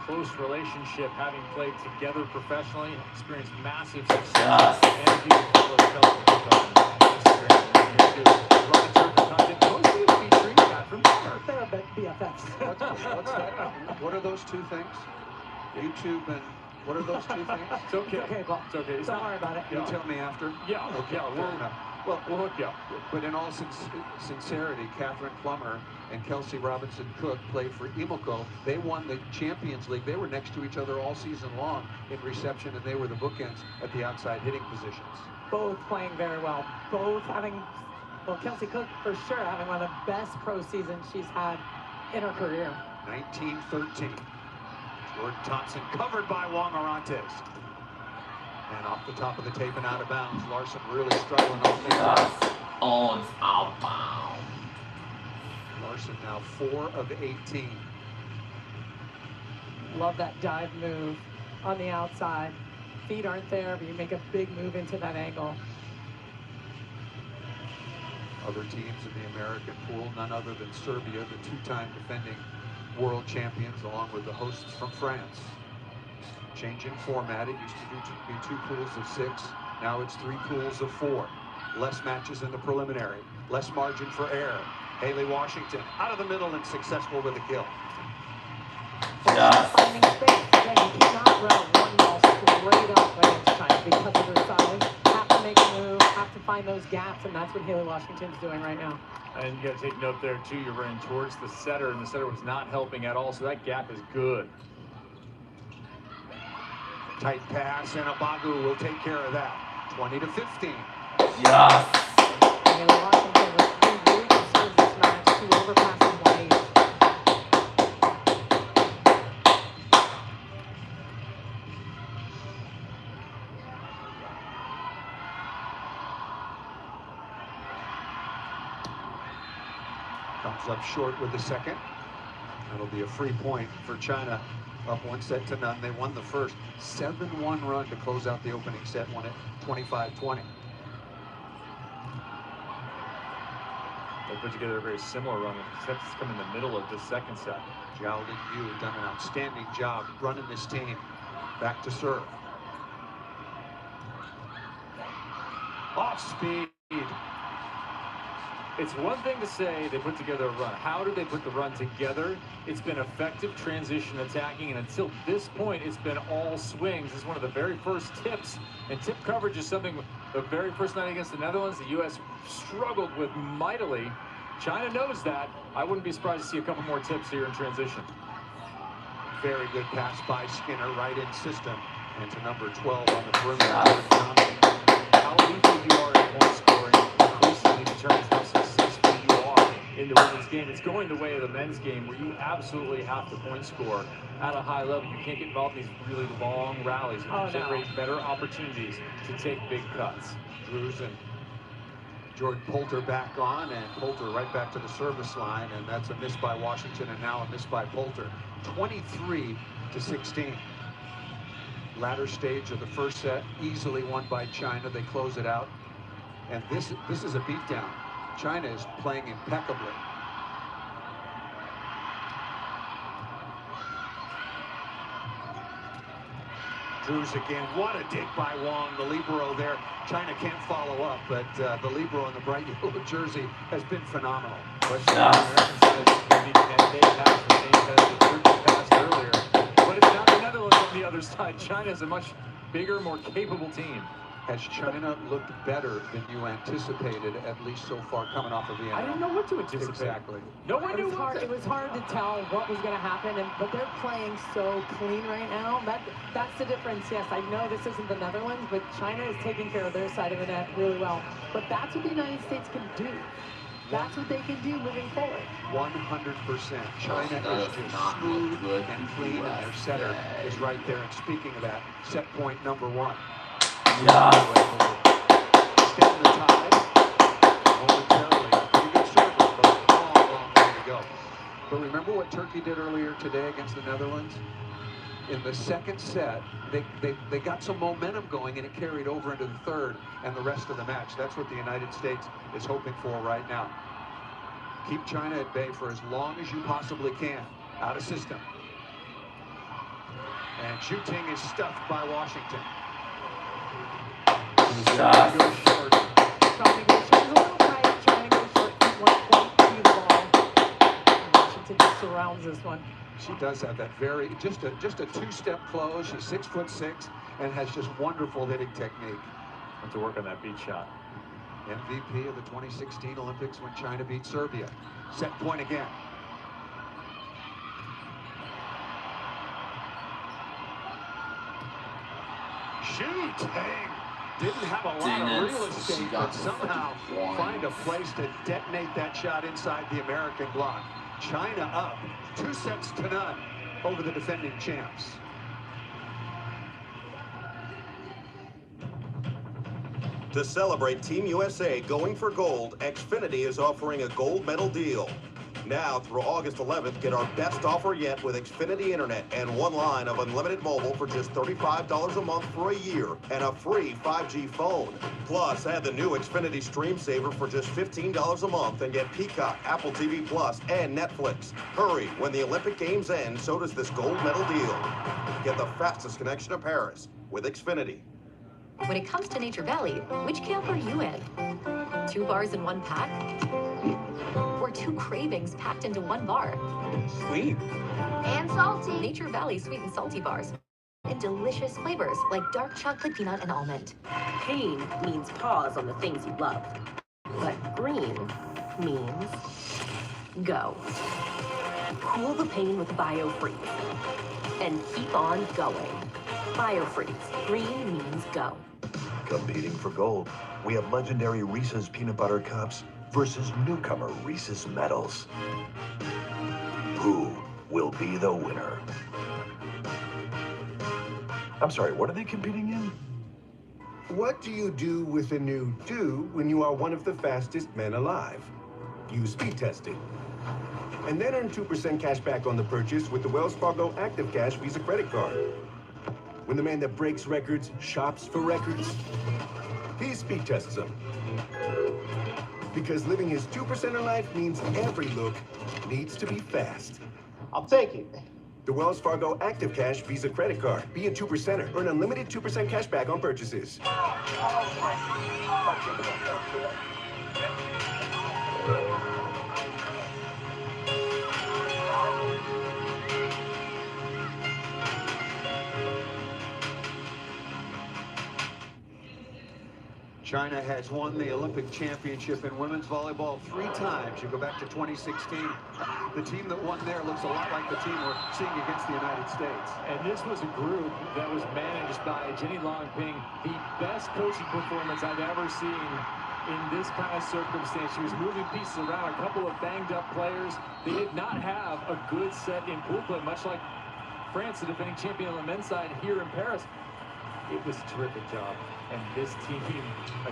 close relationship, having played together professionally, experienced massive success. And you can BFFs. What's that? What are those two things? YouTube and what are those two things? It's okay. Okay, Paul. It's okay. It's Don't not, worry about it. You tell me after? Yeah. Okay, Yeah. fair enough. Well, We'll hook you up. but in all sincerity, Catherine Plummer and Kelsey Robinson Cook played for Imoko. They won the Champions League. They were next to each other all season long in reception, and they were the bookends at the outside hitting positions. Both playing very well. Both having, well, Kelsey Cook for sure having one of the best pro seasons she's had in her career. 1913. Jordan Thompson covered by Wong Arantes. And off the top of the tape and out of bounds. Larson really struggling offensively. Oh, it's outbound. Larson now 4 of 18. Love that dive move on the outside. Feet aren't there, but you make a big move into that angle. Other teams in the American pool, none other than Serbia, the two-time defending world champions, along with the hosts from France. Changing format. It used to be two pools of 6. Now it's 3 pools of 4. Less matches in the preliminary. Less margin for error. Haley Washington out of the middle and successful with a kill. Yes. Finding space. Again, you cannot run a one ball straight up against China because of their size. Have to make a move, have to find those gaps, and that's what Haley Washington's doing right now. And you got to take note there, too. You're running towards the setter, and the setter was not helping at all, so that gap is good. Tight pass, and Abagu will take care of that. 20-15. Yes. Haley Washington with 3 really good serves this match, 2 overpasses, 1 ace. Comes up short with the second. That'll be a free point for China. Up 1-0. They won the first. 7-1 run to close out the opening set. Won it 25-20. They put together a very similar run, except it's come in the middle of the second set. Zhao Lin Yu done an outstanding job running this team back to serve. Off speed. It's one thing to say they put together a run. How do they put the run together? It's been effective transition attacking, and until this point, it's been all swings. It's one of the very first tips, and tip coverage is something the very first night against the Netherlands, the U.S. struggled with mightily. China knows that. I wouldn't be surprised to see a couple more tips here in transition. Very good pass by Skinner, right in system, and to number 12 on the perimeter. How lethal you are in point scoring increasingly determines how successful you are in the women's game. It's going the way of the men's game, where you absolutely have to point score at a high level. You can't get involved in these really long rallies. You generate better opportunities to take big cuts. Drews and Jordan Poulter back on, and Poulter right back to the service line, and that's a miss by Washington, and now a miss by Poulter. 23-16. Latter stage of the first set, easily won by China. They close it out, and this is a beatdown. China is playing impeccably. Drews again. What a dig by Wong, the libero there. China can't follow up, but the libero in the bright yellow jersey has been phenomenal. Question on the American side is maybe can they pass the same as the Turkey passed earlier? But it's not the Netherlands on the other side. China is a much bigger, more capable team. Has China looked better than you anticipated, at least so far, coming off of Vienna? I didn't know what to anticipate. Exactly. No one knew. It was hard to tell what was going to happen, but they're playing so clean right now. That's the difference. Yes, I know this isn't the Netherlands, but China is taking care of their side of the net really well. But that's what the United States can do. That's what they can do moving forward. 100%. China is just smooth and clean, and their setter is right there. And speaking of that, set point number 1. Yeah. Stem the tide momentarily. Pretty good service, but a long, long way to go. But remember what Turkey did earlier today against the Netherlands? In the second set, they got some momentum going, and it carried over into the third and the rest of the match. That's what the United States is hoping for right now. Keep China at bay for as long as you possibly can. Out of system. And Zhuting is stuffed by Washington. Yeah. Goes short. Trying to go short. A little tight. Trying to go short. 1 point to the ball. Washington talented, just surrounds this one. She does have that just a two-step close. She's 6'6" and has just wonderful hitting technique. Have to work on that beat shot. MVP of the 2016 Olympics when China beat Serbia. Set point again. Shoot! Dang. Didn't have a lot of real estate, but somehow find a place to detonate that shot inside the American block. China up 2-0 over the defending champs. To celebrate Team USA going for gold, Xfinity is offering a gold medal deal. Now through August 11th, get our best offer yet with Xfinity Internet and one line of unlimited mobile for just $35 a month for a year and a free 5G phone. Plus, add the new Xfinity Stream Saver for just $15 a month and get Peacock, Apple TV Plus, and Netflix. Hurry, when the Olympic Games end, so does this gold medal deal. Get the fastest connection to Paris with Xfinity. When it comes to Nature Valley, which camp are you in? 2 bars in 1 pack? Or 2 cravings packed into 1 bar? Sweet. And salty. Nature Valley sweet and salty bars. In delicious flavors like dark chocolate, peanut, and almond. Pain means pause on the things you love. But green means go. Cool the pain with BioFreeze. And keep on going. BioFreeze. Green means go. Competing for gold, we have legendary Reese's Peanut Butter Cups versus newcomer Reese's Medals. Who will be the winner? I'm sorry, what are they competing in? What do you do with a new do when you are one of the fastest men alive? Use speed testing. And then earn 2% cash back on the purchase with the Wells Fargo Active Cash Visa credit card. When the man that breaks records shops for records, he speed tests them. Because living his 2% in life means every look needs to be fast. I'll take it. The Wells Fargo Active Cash Visa credit card. Be a 2%er. Earn unlimited 2% cash back on purchases. China has won the Olympic championship in women's volleyball 3 times. You go back to 2016. The team that won there looks a lot like the team we're seeing against the United States. And this was a group that was managed by Jenny Longping, the best coaching performance I've ever seen in this kind of circumstance. She was moving pieces around, a couple of banged up players. They did not have a good set in pool play, much like France, the defending champion on the men's side here in Paris. It was a terrific job. And this team,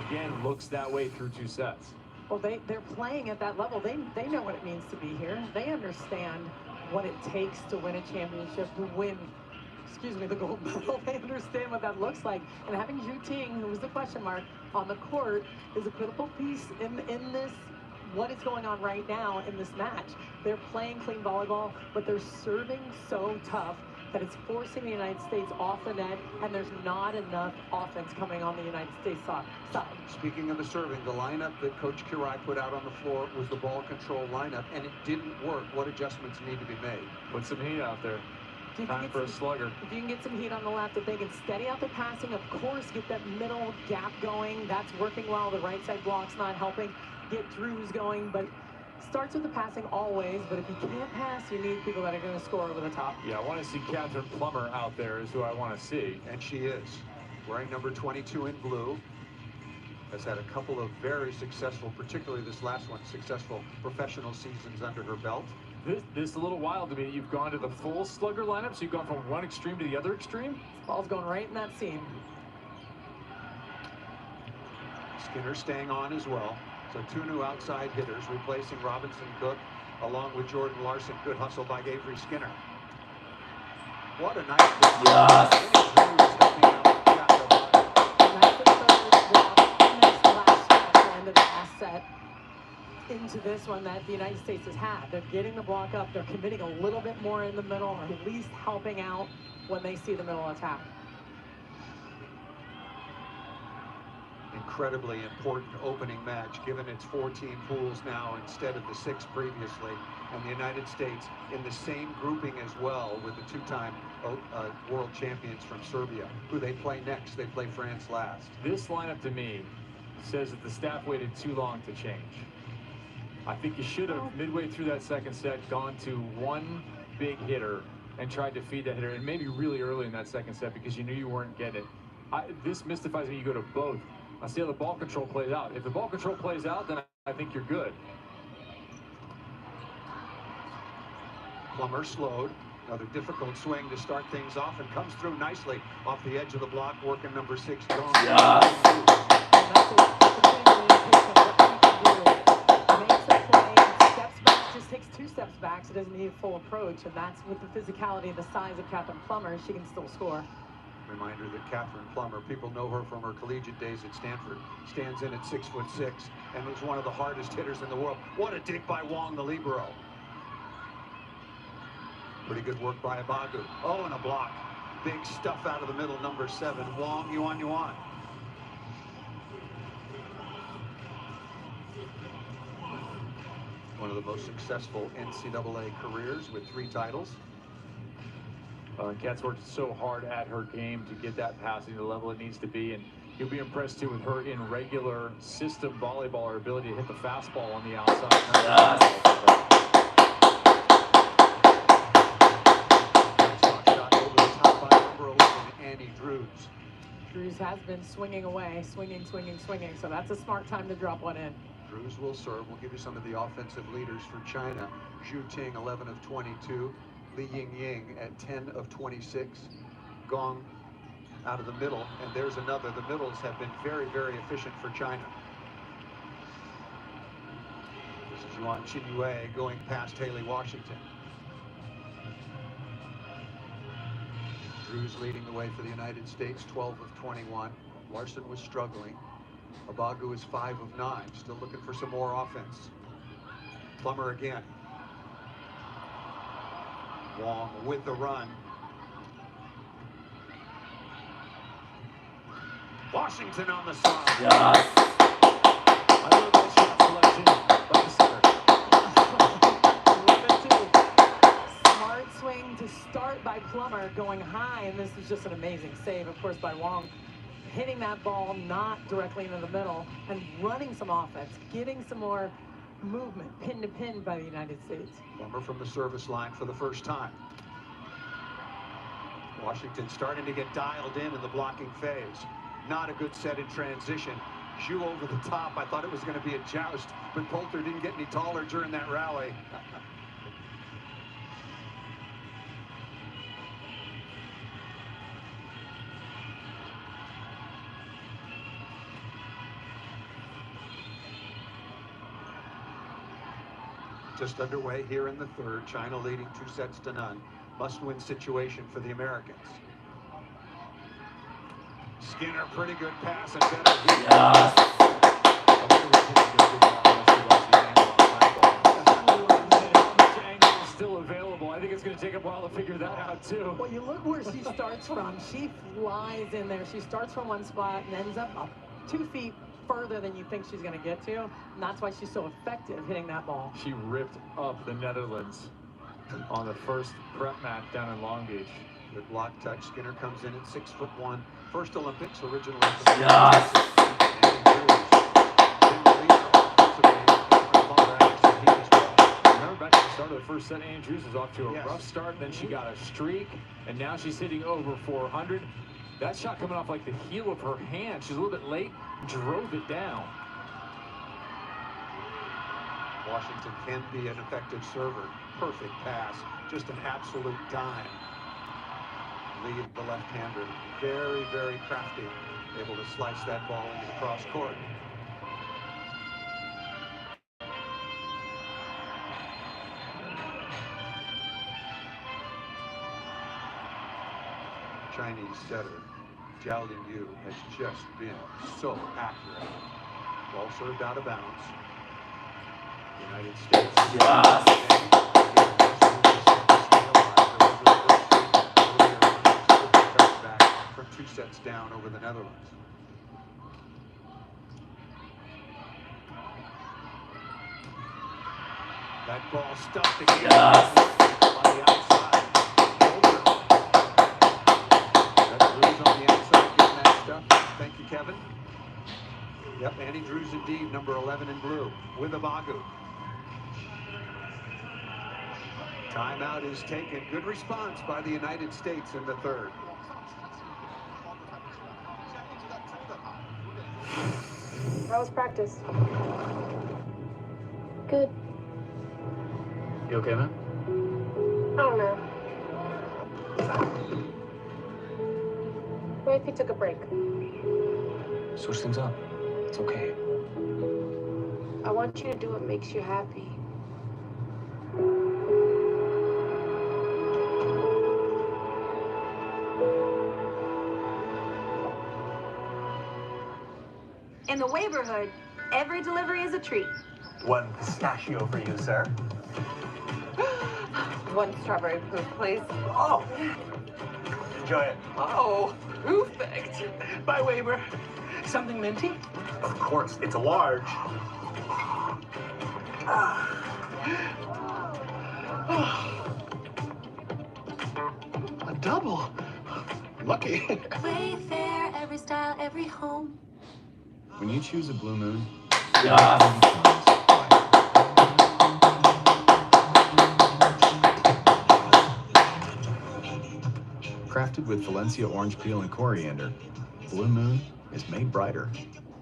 again, looks that way through 2 sets. Well, they're playing at that level. They know what it means to be here. They understand what it takes to win a championship, to win, the gold medal. They understand what that looks like. And having Zhu Ting, who was the question mark, on the court is a critical piece in this, what is going on right now in this match. They're playing clean volleyball, but they're serving so tough that it's forcing the United States off the net, and there's not enough offense coming on the United States side. Speaking of the serving, the lineup that Coach Kirai put out on the floor was the ball control lineup, and it didn't work. What adjustments need to be made? Put some heat out there. Time for a slugger. If you can get some heat on the left, if they can steady out their passing, of course, get that middle gap going. That's working well. The right side block's not helping. Get Drews going, but starts with the passing always, but if you can't pass, you need people that are going to score over the top. Yeah, I want to see Catherine Plummer out there is who I want to see. And she is. Wearing number 22 in blue. Has had a couple of very successful, particularly this last one, successful professional seasons under her belt. This is a little wild to me. You've gone to the full slugger lineup, so you've gone from one extreme to the other extreme? Ball's going right in that seam. Skinner staying on as well. So 2 new outside hitters replacing Robinson Cook along with Jordan Larson. Good hustle by Avery Skinner. What a nice into this one that the United States has had. They're getting the block up. They're committing a little bit more in the middle, or at least helping out when they see the middle attack. And incredibly important opening match, given its 14 pools now instead of the 6 previously, and the United States in the same grouping as well with the 2-time world champions from Serbia, who they play next. They play France last. This lineup to me says that the staff waited too long to change. I think you should have, midway through that second set, gone to one big hitter and tried to feed that hitter, and maybe really early in that second set because you knew you weren't getting it. This mystifies me. You go to both. I'll see how the ball control plays out. If the ball control plays out, then I think you're good. Plummer slowed. Another difficult swing to start things off, and comes through nicely off the edge of the block, working number 6, Gong. Takes 2 steps back, so doesn't need full approach, and that's with the physicality and the size of Catherine Plummer, she can still score. Reminder that Catherine Plummer, people know her from her collegiate days at Stanford, stands in at 6'6" and is one of the hardest hitters in the world. What a dig by Wong, the libero. Pretty good work by Abagu. Oh, and a block. Big stuff out of the middle, number 7. Wong, Yuan. One of the most successful NCAA careers with 3 titles. Kat's worked so hard at her game to get that passing to the level it needs to be, and you'll be impressed too with her in regular system volleyball, her ability to hit the fastball on the outside. Shot over the top by number 11, Annie Drews. Drews has been swinging away, swinging, so that's a smart time to drop one in. Drews will serve. We'll give you some of the offensive leaders for China. Zhu Ting, 11 of 22. Li Yingying at 10 of 26. Gong out of the middle, and there's another. The middles have been very, very efficient for China. This is Yuan Qinyue going past Haley Washington. Drews leading the way for the United States, 12 of 21. Larson was struggling. Abagu is 5 of 9, still looking for some more offense. Plummer again. Wong with the run. Washington on the side. Yes. I love that shot selection by the center. Smart swing to start by Plummer, going high, and this is just an amazing save, of course, by Wong. Hitting that ball not directly into the middle and running some offense, getting some more movement, pin to pin by the United States. Plummer from the service line for the first time. Washington starting to get dialed in the blocking phase. Not a good set in transition. Zhu over the top. I thought it was going to be a joust, but Poulter didn't get any taller during that rally. Just underway here in the third. China leading 2-0. Must-win situation for the Americans. Skinner, pretty good pass and better heat. Still available. I think it's going to take a while to figure that out too. Well, you look where she starts from. She flies in there. She starts from one spot and ends up 2 feet further than you think she's going to get to, and that's why she's so effective hitting that ball. She ripped up the Netherlands on the first prep match down in Long Beach. Good block touch. Skinner comes in at 6'1". First Olympics, originally. Yes. Remember back at the start of the first set, Andrews was off to a rough start, then she got a streak, and now she's hitting over 400. That shot coming off like the heel of her hand. She's a little bit late, drove it down. Washington can be an effective server. Perfect pass, just an absolute dime. Lead the left-hander, very, very crafty, able to slice that ball into the cross court. Chinese setter Zhao Linyu has just been so accurate. Ball served out of bounds. United States. From 2 sets down over the Netherlands. That ball stuffed again on the outside. That Drews on the outside getting that stuff. Thank you, Kevin. Yep, Annie Drews indeed, number 11 in blue, with Abagu. Timeout is taken. Good response by the United States in the third. How was practice? Good. You okay, man? I don't know. What if you took a break? Switch things up. It's okay. I want you to do what makes you happy. In the neighborhood, every delivery is a treat. One pistachio for you, sir. One strawberry proof, please. Oh! Enjoy it. Oh, perfect. Bye, Weber. Something minty? Of course, it's a large. A double. Lucky. Wayfair, every style, every home. When you choose a Blue Moon, crafted with Valencia orange peel and coriander, Blue Moon is made brighter.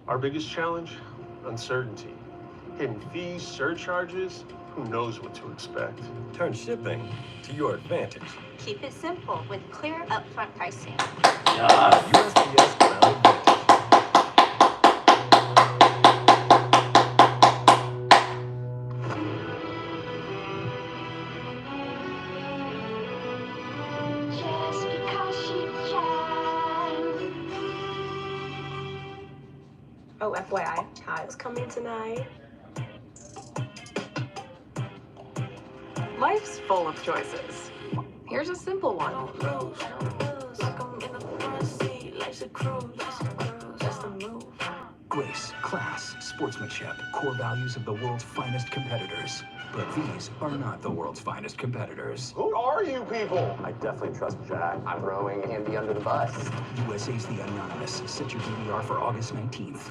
Our biggest challenge? Uncertainty. Hidden fees, surcharges, who knows what to expect. Turn shipping to your advantage. Keep it simple with clear upfront pricing. USPS Ground Advantage. Just because she can. Oh, FYI, Kyle's coming tonight. Life's full of choices. Here's a simple one. Grace, class, sportsmanship, core values of the world's finest competitors. But these are not the world's finest competitors. Who are you people? I definitely trust Jack. I'm throwing Andy under the bus. USA's The Anonymous. Set your DVR for August 19th.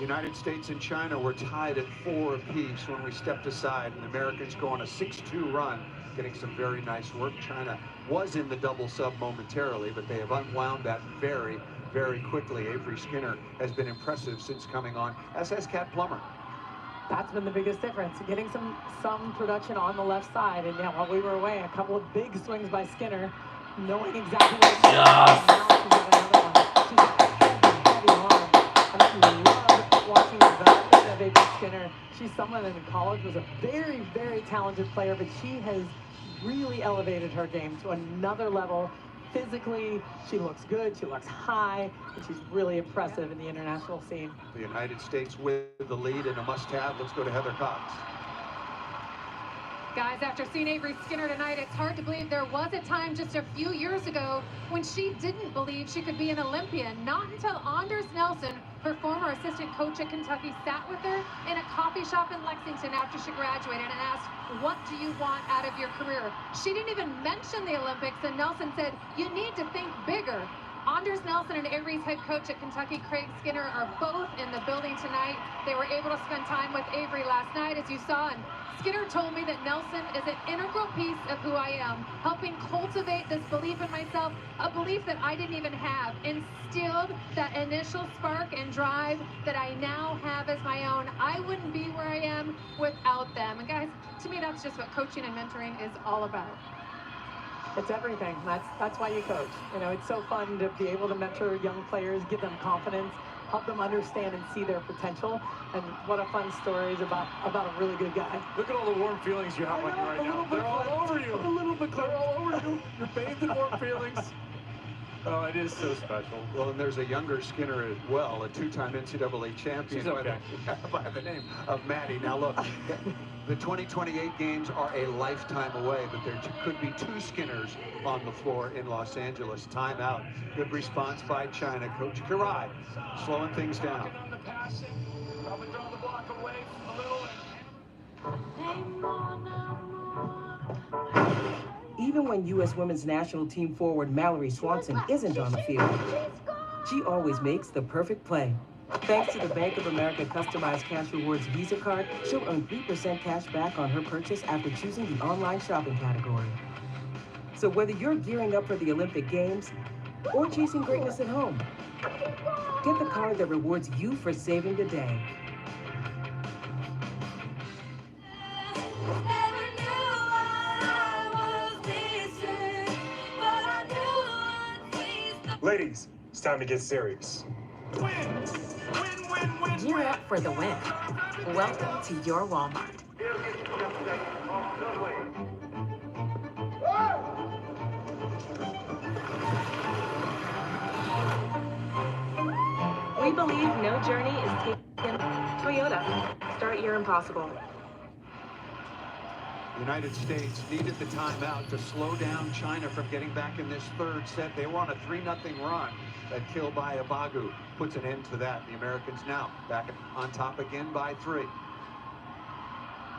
United States and China were tied at 4 apiece when we stepped aside, and the Americans go on a 6-2 run, getting some very nice work. China was in the double sub momentarily, but they have unwound that very, very quickly. Avery Skinner has been impressive since coming on. SS Cat Plummer. That's been the biggest difference, getting some production on the left side. And yeah, while we were away, a couple of big swings by Skinner, knowing exactly what it's doing. Now she's got another one. She's got a heavy arm. I love watching the development of Avery Skinner. She's someone that in college was a very, very talented player, but she has really elevated her game to another level. Physically, she looks good, she looks high, and she's really impressive in the international scene. The United States with the lead and a must-have. Let's go to Heather Cox. Guys, after seeing Avery Skinner tonight, it's hard to believe there was a time just a few years ago when she didn't believe she could be an Olympian. Not until Anders Nelson, her former assistant coach at Kentucky, sat with her in a coffee shop in Lexington after she graduated and asked, "What do you want out of your career?" She didn't even mention the Olympics, and Nelson said, "You need to think bigger." Anders Nelson and Avery's head coach at Kentucky, Craig Skinner, are both in the building tonight. They were able to spend time with Avery last night, as you saw, and Skinner told me that Nelson is an integral piece of who I am, helping cultivate this belief in myself, a belief that I didn't even have, instilled that initial spark and drive that I now have as my own. I wouldn't be where I am without them. And guys, to me, that's just what coaching and mentoring is all about. It's everything. That's why you coach. You know, it's so fun to be able to mentor young players, give them confidence, help them understand and see their potential. And what a fun story is about a really good guy. Look at all the warm feelings you have on you right now. They're all over you. A little bit. They're all over you. You're bathed in warm feelings. Oh, it is so special. Well, and there's a younger Skinner as well, a two-time NCAA champion by the name of Maddie. Now look, the 2028 games are a lifetime away, but there could be 2 Skinners on the floor in Los Angeles. Timeout. Good response by China. Coach Kirai slowing things down. On the passing, probably throw the block away a little. Even when U.S. women's national team forward Mallory Swanson isn't on the field, she always makes the perfect play. Thanks to the Bank of America customized Cash Rewards Visa card, she'll earn 3% cash back on her purchase after choosing the online shopping category. So whether you're gearing up for the Olympic Games or chasing greatness at home, get the card that rewards you for saving the day. Ladies, it's time to get serious. Gear up for the win. Welcome to your Walmart. We believe no journey is taken. Toyota, start your impossible. The United States needed the timeout to slow down China from getting back in this third set. They were on a 3-0 run. That kill by Abagu puts an end to that. The Americans now back on top again by 3.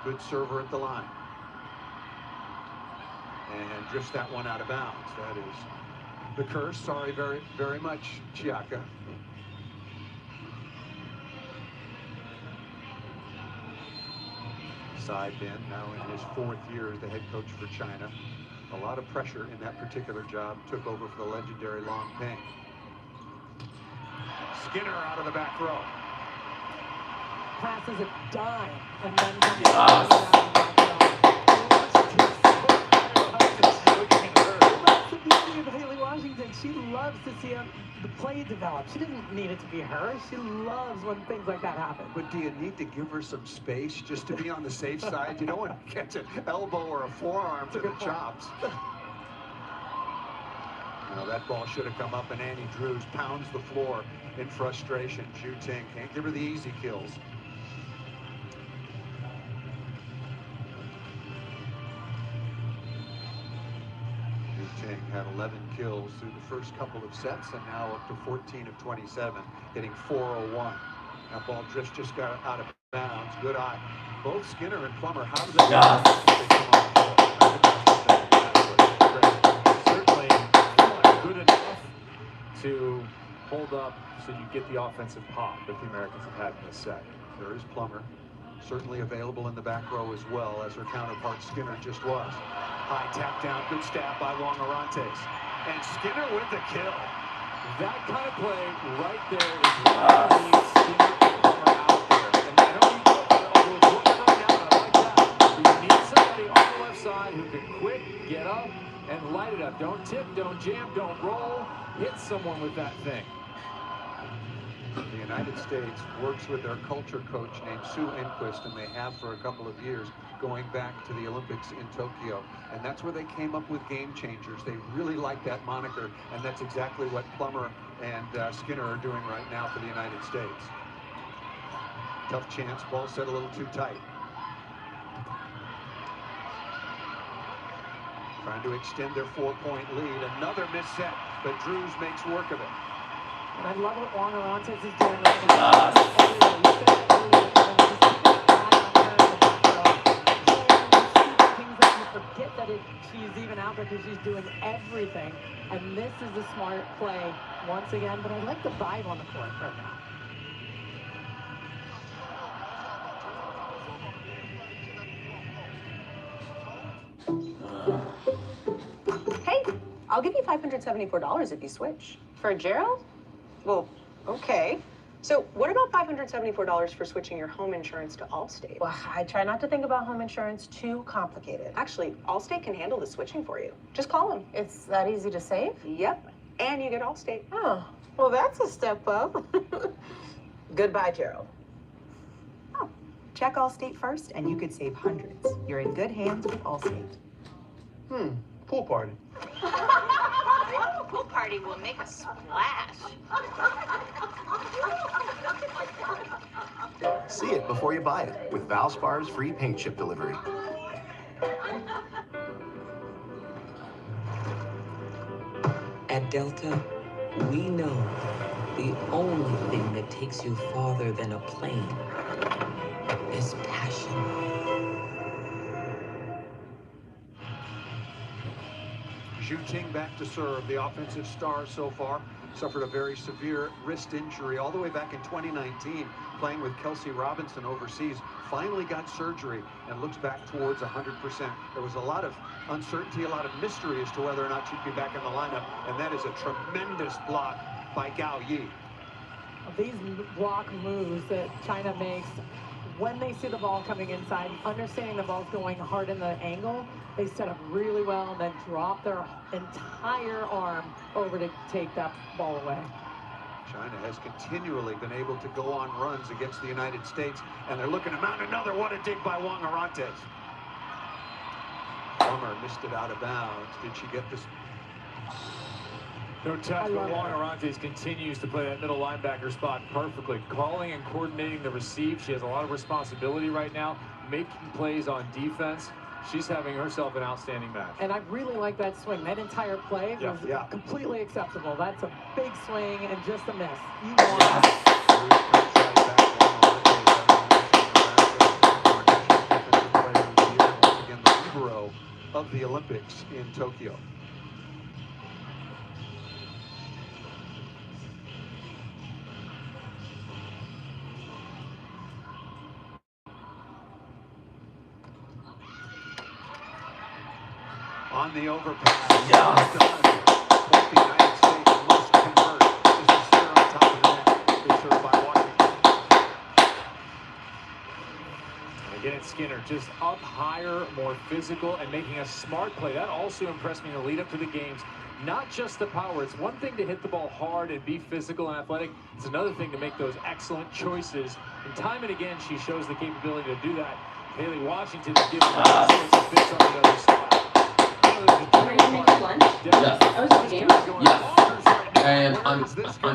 Good server at the line. And drifts that one out of bounds. That is the curse. Sorry very, very much, Chiaka. Side bin, now in his 4th year as the head coach for China. A lot of pressure in that particular job. Took over for the legendary Long Ping. Skinner out of the back row. Passes a dime and then comes out of the back row. That's the beauty of Haley Washington. She loves to see the play develop. She doesn't need it to be her. She loves when things like that happen. But do you need to give her some space just to be on the safe side? You don't want to catch an elbow or a forearm to the chops. Now that ball should have come up, and Annie Drews pounds the floor in frustration. Zhu Ting can't give her the easy kills. Zhu Ting had 11 kills through the first couple of sets, and now up to 14 of 27, hitting .401. That ball just got out of bounds. Good eye. Both Skinner and Plummer, how do they Certainly not good enough to hold up so you get the offensive pop that the Americans have had in this set. There is Plummer, certainly available in the back row as well, as her counterpart Skinner just was. High tap down, good stab by Long Arantes. And Skinner with the kill. That kind of play right there is what you need Skinner and Plummer out there. And I know you look right now, I like that. You need somebody on the left side who can quick get up and light it up. Don't tip, don't jam, don't roll. Hit someone with that thing. The United States works with their culture coach named Sue Enquist, and they have for a couple of years, going back to the Olympics in Tokyo. And that's where they came up with game changers. They really like that moniker, and that's exactly what Plummer and Skinner are doing right now for the United States. Tough chance, ball set a little too tight. Trying to extend their 4-point lead. Another missed set, but Drews makes work of it. And I love what Long Arantes is doing right now. Forget that she's even out there because she's doing everything. And this is a smart play once again. But I like the vibe on the court right now. Hey, I'll give you $574 if you switch. For Gerald? Well, okay. So what about $574 for switching your home insurance to Allstate? Well, I try not to think about home insurance too complicated. Actually, Allstate can handle the switching for you. Just call them. It's that easy to save? Yep. And you get Allstate. Oh, well, that's a step up. Goodbye, Gerald. Oh, check Allstate first and you could save hundreds. You're in good hands with Allstate. Pool party. Pool party will make a splash. See it before you buy it with Valspar's free paint chip delivery. At Delta, we know the only thing that takes you farther than a plane is passion. Zhu Ting back to serve. The offensive star so far suffered a very severe wrist injury all the way back in 2019, playing with Kelsey Robinson overseas. Finally got surgery and looks back towards 100%. There was a lot of uncertainty, a lot of mystery as to whether or not she'd be back in the lineup, and that is a tremendous block by Gao Yi. These block moves that China makes when they see the ball coming inside, understanding the ball's going hard in the angle, they set up really well and then drop their entire arm over to take that ball away. China has continually been able to go on runs against the United States, and they're looking to mount another. What a dig by Wong Arantes. Plummer missed it out of bounds. Did she get this? No touch, but Wong Arantes continues to play that middle linebacker spot perfectly. Calling and coordinating the receive. She has a lot of responsibility right now, making plays on defense. She's having herself an outstanding match. And I really like that swing. That entire play was completely acceptable. That's a big swing and just a miss. You won. Of the Olympics in Tokyo. On the overpass. The United States must convert. This is here on top of the net. It's served by Washington. And again, it's Skinner just up higher, more physical, and making a smart play. That also impressed me in the lead up to the games. Not just the power. It's one thing to hit the ball hard and be physical and athletic. It's another thing to make those excellent choices. And time and again, she shows the capability to do that. Haley Washington is giving her all sorts of fits on the other side. And I'm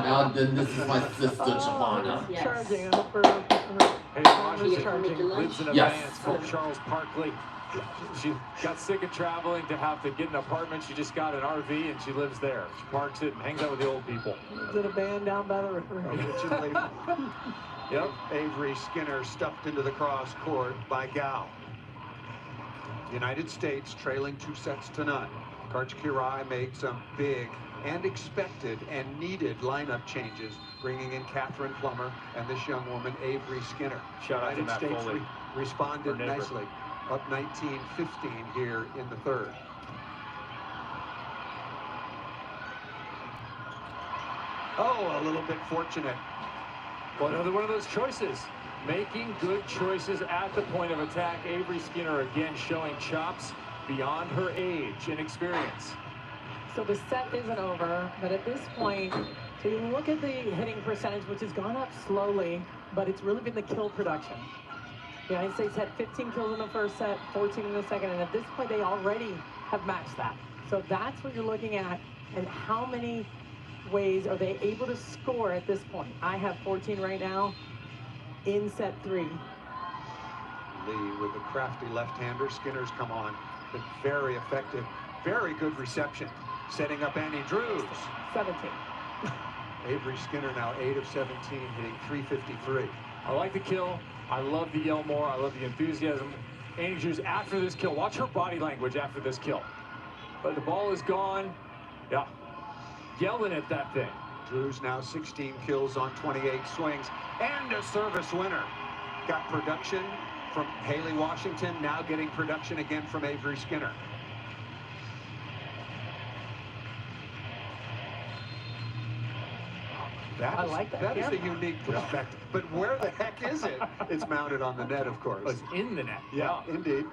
out, then this is my sister, Giovanna. Charging Hey, Washington lives in a van called Charles Parkley. She got sick of traveling to have to get an apartment. She just got an RV and she lives there. She parks it and hangs out with the old people. Lives in a van down by the river. Originally, Avery Skinner stuffed into the cross court by Gao. United States trailing 2-0. Karch Kirai made some big and expected and needed lineup changes, bringing in Catherine Plummer and this young woman, Avery Skinner. Shout out to United Matt States Foley. Responded nicely. Up 19-15 here in the third. Oh, a little bit fortunate. Well, another one of those choices. Making good choices at the point of attack. Avery Skinner again showing chops beyond her age and experience. So the set isn't over, but at this point, so you look at the hitting percentage, which has gone up slowly, but it's really been the kill production. The United States had 15 kills in the first set, 14 in the second, and at this point, they already have matched that. So that's what you're looking at, and how many ways are they able to score at this point? I have 14 right now in set 3. Lee with the crafty left-hander. Skinner's come on, but very effective. Very good reception. Setting up Annie Drews. 17. Avery Skinner now 8 of 17, hitting .353. I like the kill. I love the yell more. I love the enthusiasm. Annie Drews after this kill. Watch her body language after this kill. But the ball is gone. Yeah. Yelling at that thing. Drews now 16 kills on 28 swings and a service winner. Got production from Haley Washington, now getting production again from Avery Skinner. I like that. That is a unique perspective. But where the heck is it? It's mounted on the net, of course. It's in the net. Yeah, indeed.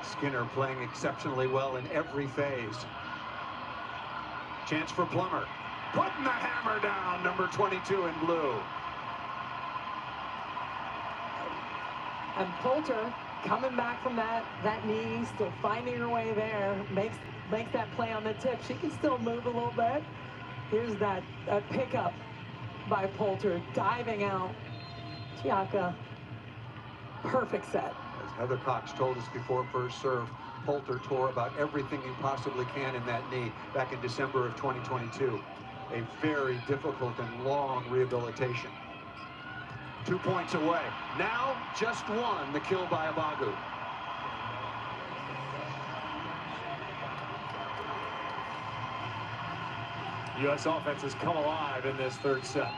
Skinner playing exceptionally well in every phase. Chance for Plummer. Putting the hammer down, number 22 in blue. And Poulter coming back from that knee, still finding her way there, makes that play on the tip. She can still move a little bit. Here's that pickup by Poulter, diving out. Chiaka, perfect set. As Heather Cox told us before first serve, Poulter tore about everything he possibly can in that knee back in December of 2022. A very difficult and long rehabilitation. 2 points away. Now, just one, the kill by Abagu. U.S. offense has come alive in this third set.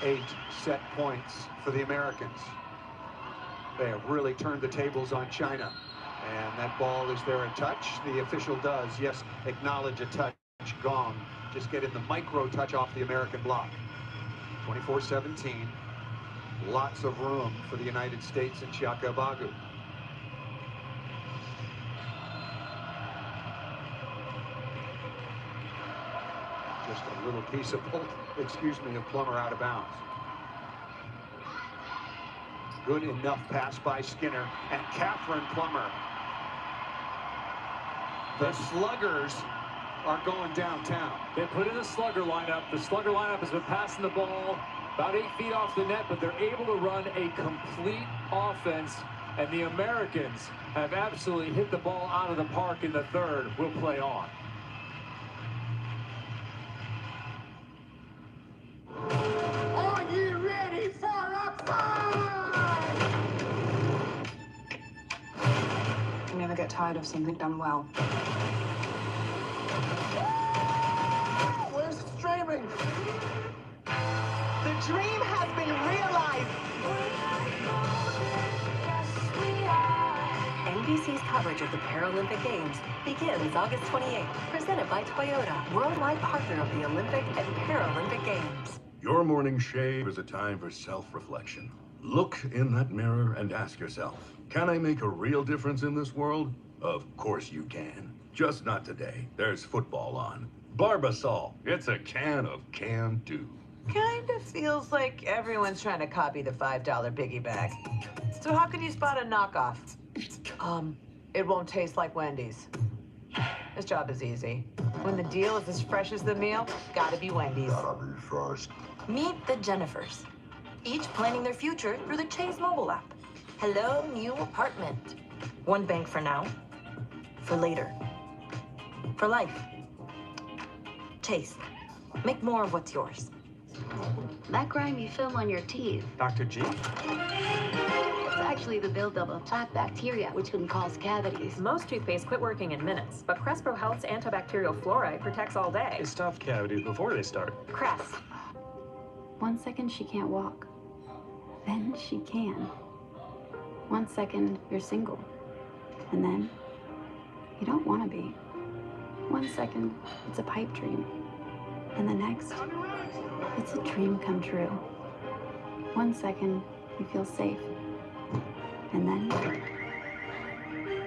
Eight set points for the Americans. They have really turned the tables on China. And that ball, is there a touch? The official does, yes, acknowledge a touch. Gong, just getting the micro touch off the American block. 24-17. Lots of room for the United States and Chiakabagu. Just a little piece of, of Plummer out of bounds. Good enough pass by Skinner and Catherine Plummer. The Sluggers are going downtown. They put in a slugger lineup. The slugger lineup has been passing the ball about 8 feet off the net, but they're able to run a complete offense, and the Americans have absolutely hit the ball out of the park in the third. We'll play on. Are you ready for a fight? You never get tired of something done well. Where's the streaming? The dream has been realized. NBC's coverage of the Paralympic Games begins August 28th, presented by Toyota, worldwide partner of the Olympic and Paralympic Games. Your morning shave is a time for self-reflection. Look in that mirror and ask yourself, can I make a real difference in this world? Of course you can. Just not today. There's football on. Barbasol. It's a can of can-do. Kind of feels like everyone's trying to copy the $5 biggie bag. So how can you spot a knockoff? It won't taste like Wendy's. This job is easy. When the deal is as fresh as the meal, gotta be Wendy's. Gotta be fresh. Meet the Jennifers, each planning their future through the Chase mobile app. Hello, new apartment. One bank for now, for later, for life. Chase, make more of what's yours. That grimy film on your teeth. Dr. G? It's actually the buildup of plaque bacteria, which can cause cavities. Most toothpaste quit working in minutes, but Crespo Health's antibacterial fluoride protects all day. It stops cavities before they start. Crest. 1 second she can't walk. Then she can. 1 second you're single. And then you don't want to be. 1 second it's a pipe dream. And the next, it's a dream come true. 1 second you feel safe. And then,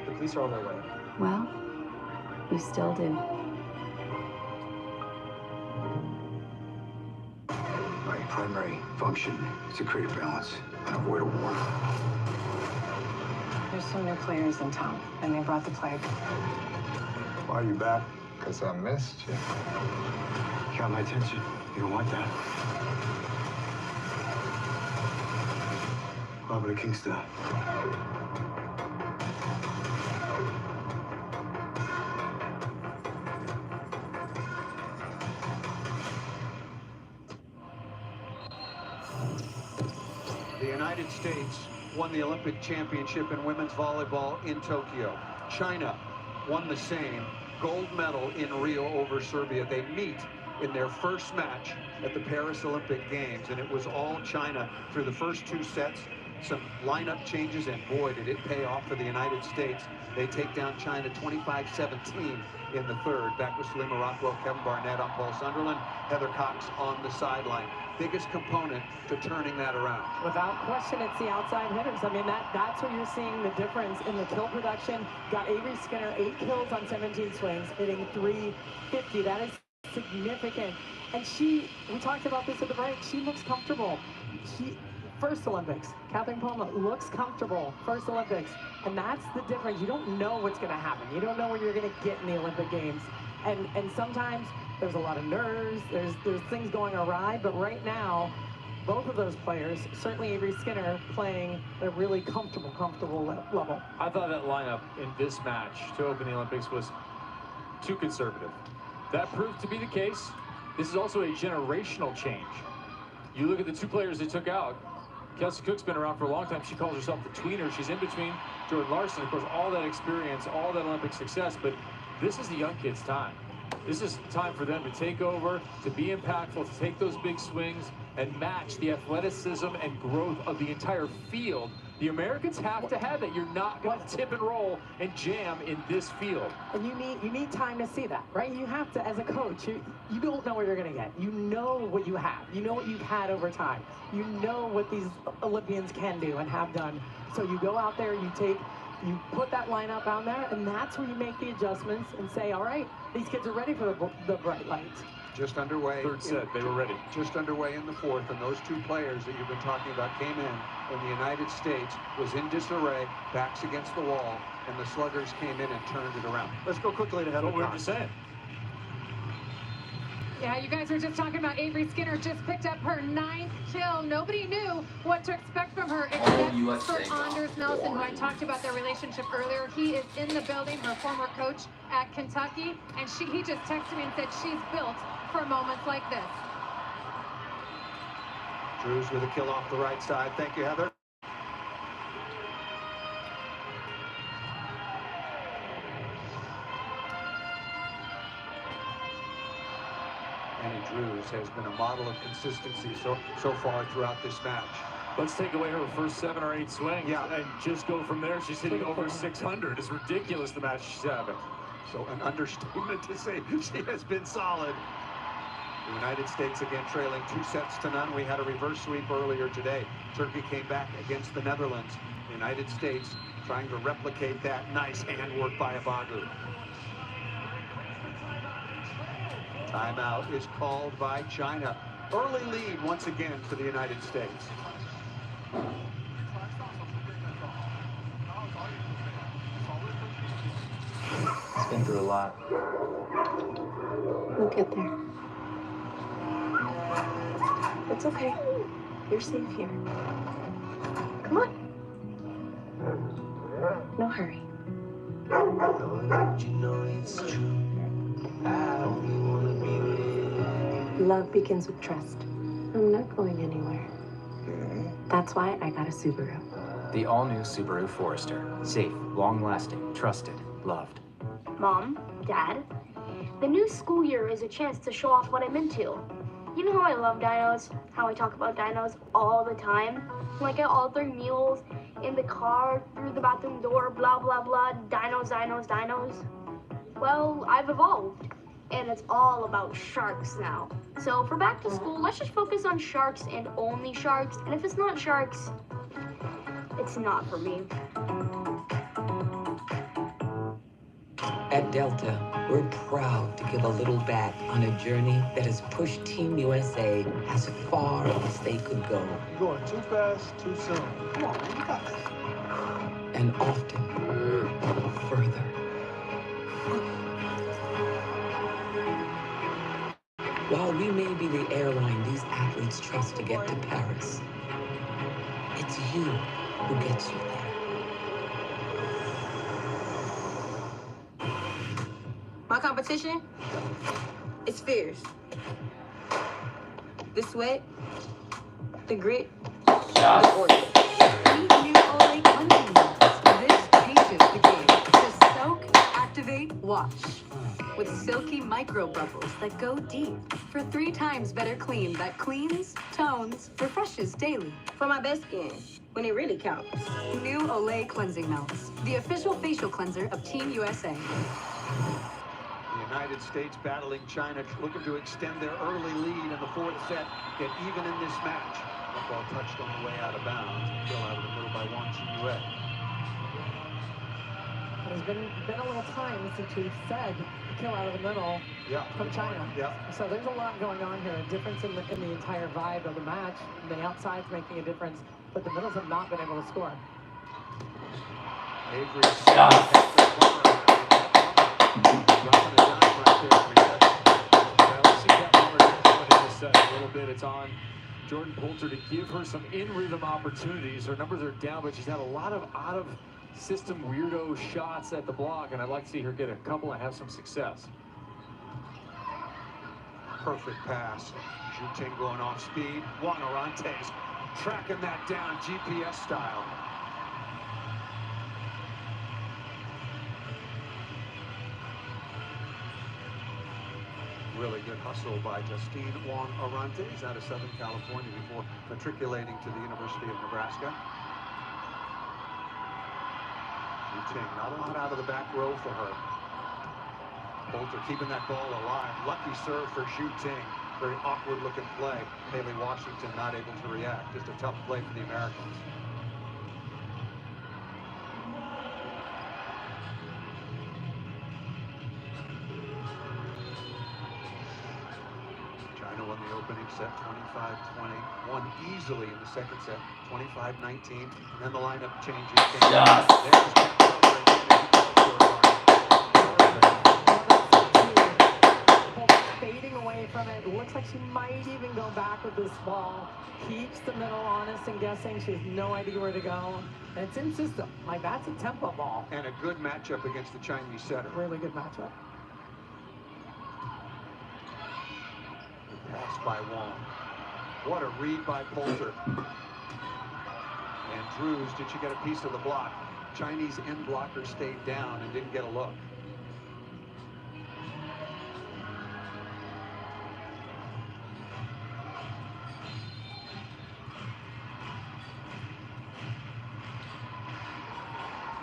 The police are on their way. well, you still do. My primary function is to create a balance and avoid a war. There's some new players in town, and they brought the plague. Why are you back? Because I missed you. Got my attention. You don't want that. Barbara Kingston. The United States won the Olympic championship in women's volleyball in Tokyo. China won the same, gold medal in Rio over Serbia. They meet in their first match at the Paris Olympic Games, and it was all China through the first 2 sets. Some lineup changes, and boy, did it pay off for the United States. They take down China 25-17 in the third. Back with Salima Rockwell, Kevin Barnett on Paul Sunderland, Heather Cox on the sideline. Biggest component to turning that around. Without question, it's the outside hitters. I mean, that's where you're seeing the difference in the kill production. Got Avery Skinner 8 kills on 17 swings, hitting .350. That is significant. And we talked about this at the break, she looks comfortable. First Olympics, Catherine Plummer looks comfortable, first Olympics. And that's the difference. You don't know what's going to happen. You don't know what you're going to get in the Olympic Games. And sometimes there's a lot of nerves, there's things going awry, but right now, both of those players, certainly Avery Skinner, playing at a really comfortable level. I thought that lineup in this match to open the Olympics was too conservative. That proved to be the case. This is also a generational change. You look at the 2 players they took out, Kelsey Cook's been around for a long time. She calls herself the tweener. She's in between Jordan Larson. Of course, all that experience, all that Olympic success, but this is the young kids' time. This is time for them to take over, to be impactful, to take those big swings and match the athleticism and growth of the entire field. The Americans have to have it. You're not going to tip and roll and jam in this field. And you need time to see that, right? You have to, as a coach, you don't know what you're going to get. You know what you have. You know what you've had over time. You know what these Olympians can do and have done. So you go out there, you put that lineup out there, and that's where you make the adjustments and say, all right, these kids are ready for the bright lights. Just underway. Third set, they were ready. Just underway in the fourth, and those two players that you've been talking about came in when the United States was in disarray, backs against the wall, and the sluggers came in and turned it around. Let's go quickly to Heather. What we were just saying. Yeah, you guys were just talking about Avery Skinner just picked up her 9th kill. Nobody knew what to expect from her except for Anders Nelson, who I talked about their relationship earlier. He is in the building, her former coach at Kentucky, and he just texted me and said she's built for moments like this. Drews with a kill off the right side. Thank you, Heather. Annie Drews has been a model of consistency so far throughout this match. Let's take away her first 7 or 8 swings and just go from there. She's hitting over 600. It's ridiculous the match she's having. So an understatement to say she has been solid. The United States again trailing 2-0. We had a reverse sweep earlier today. Turkey came back against the Netherlands. The United States trying to replicate that. Nice handwork by Abagu. Timeout is called by China. Early lead once again for the United States. It's been through a lot. We'll get there. It's okay. You're safe here. Come on. No hurry. You know it's true. I only wanna be with you. Love begins with trust. I'm not going anywhere. That's why I got a Subaru. The all-new Subaru Forester. Safe, long-lasting, trusted, loved. Mom, Dad, the new school year is a chance to show off what I'm into. You know how I love dinos, how I talk about dinos all the time? Like at all 3 meals, in the car, through the bathroom door, blah, blah, blah, dinos, dinos, dinos. Well, I've evolved, and it's all about sharks now. So for back to school, let's just focus on sharks and only sharks, and if it's not sharks, it's not for me. At Delta, we're proud to give a little back on a journey that has pushed Team USA as far as they could go. You're going too fast, too soon. Come on, man, you got this. And often further. While we may be the airline these athletes trust to get to Paris, it's you who gets you there. My competition is fierce. The sweat, the grit, the order. Meet new Olay cleansing melts. This changes the game. To soak, activate, wash. With silky micro bubbles that go deep for 3 times better clean that cleans, tones, refreshes daily. For my best skin, when it really counts. New Olay cleansing melts. The official facial cleanser of Team USA. The United States battling China, looking to extend their early lead in the 4th set, get even in this match. That ball touched on the way out of bounds. Kill out of the middle by Wang Qiyue. There's been a little time since we've said kill out of the middle from China. So there's a lot going on here. A difference in the entire vibe of the match. The outside's making a difference, but the middles have not been able to score. Avery dropping a dime right there. Let's see that number in this set a little bit. It's on Jordan Poulter to give her some in-rhythm opportunities. Her numbers are down, but she's had a lot of out-of-system weirdo shots at the block, and I'd like to see her get a couple and have some success. Perfect pass. Zhu Ting going off speed. Juan Orantes tracking that down GPS style. Really good hustle by Justine Wong Arantes out of Southern California before matriculating to the University of Nebraska. Ting, not a lot out of the back row for her. Bolter keeping that ball alive. Lucky serve for Zhu Ting. Very awkward looking play. Haley Washington not able to react. Just a tough play for the Americans. China won the opening set 25-20. Won easily in the second set 25-19. And then the lineup changes. Fading away from it. Looks like she might even go back with this ball. Keeps the middle honest and guessing. She has no idea where to go. And it's in system. Like, that's a tempo ball. And a good matchup against the Chinese setter. Really good matchup. Pass by Wong. What a read by Poulter. And Drews, did she get a piece of the block? Chinese end blocker stayed down and didn't get a look.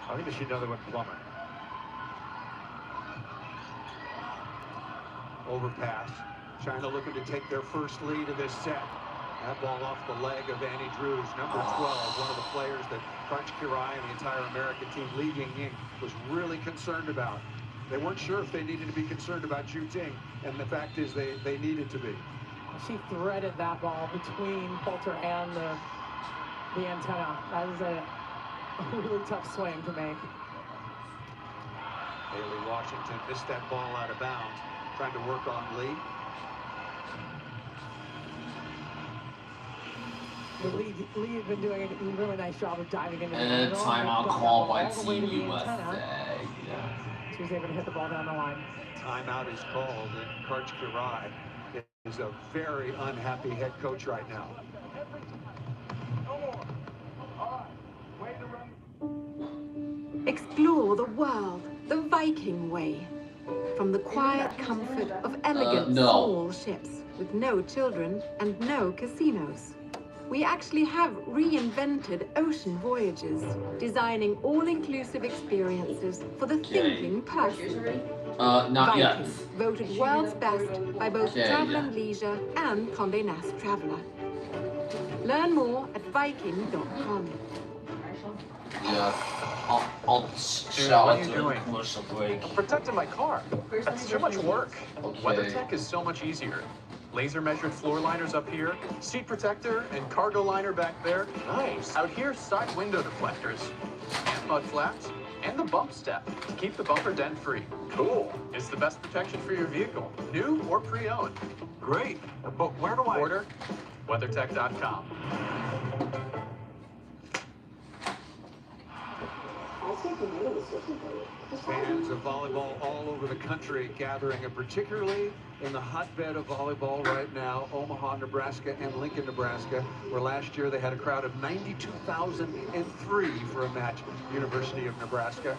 I think they should know they went plumber. Overpass. China looking to take their first lead of this set. That ball off the leg of Annie Drews, number 12, one of the players that Karch Kirai and the entire American team, Li Yingying, was really concerned about. They weren't sure if they needed to be concerned about Zhu Ting, and the fact is they needed to be. She threaded that ball between Poulter and the antenna. That is a really tough swing to make. Haley Washington missed that ball out of bounds, trying to work on Lee. Lee has been doing a really nice job of diving into the And a middle. timeout call by All the way to Team the USA. antenna. She was able to hit the ball down the line. Timeout is called, and Karch Kirai is a very unhappy head coach right now. Explore the world the Viking way. From the quiet comfort of elegant small ships with no children and no casinos. We actually have reinvented ocean voyages, designing all-inclusive experiences for the thinking person. Not yet. Viking, voted world's best by both Travel and Leisure and Condé Nast Traveler. Learn more at Viking.com. Yeah, I'll shout out to the commercial break. I'm protecting my car. That's too much work. Okay. WeatherTech is so much easier. Laser measured floor liners up here, seat protector and cargo liner back there. Nice. Out here, side window deflectors, and mud flaps, and the bump step to keep the bumper dent free. Cool. It's the best protection for your vehicle, new or pre-owned. Great. But where do I order? WeatherTech.com. Fans of volleyball all over the country gathering, and particularly in the hotbed of volleyball right now, Omaha, Nebraska, and Lincoln, Nebraska, where last year they had a crowd of 92,003 for a match at the University of Nebraska.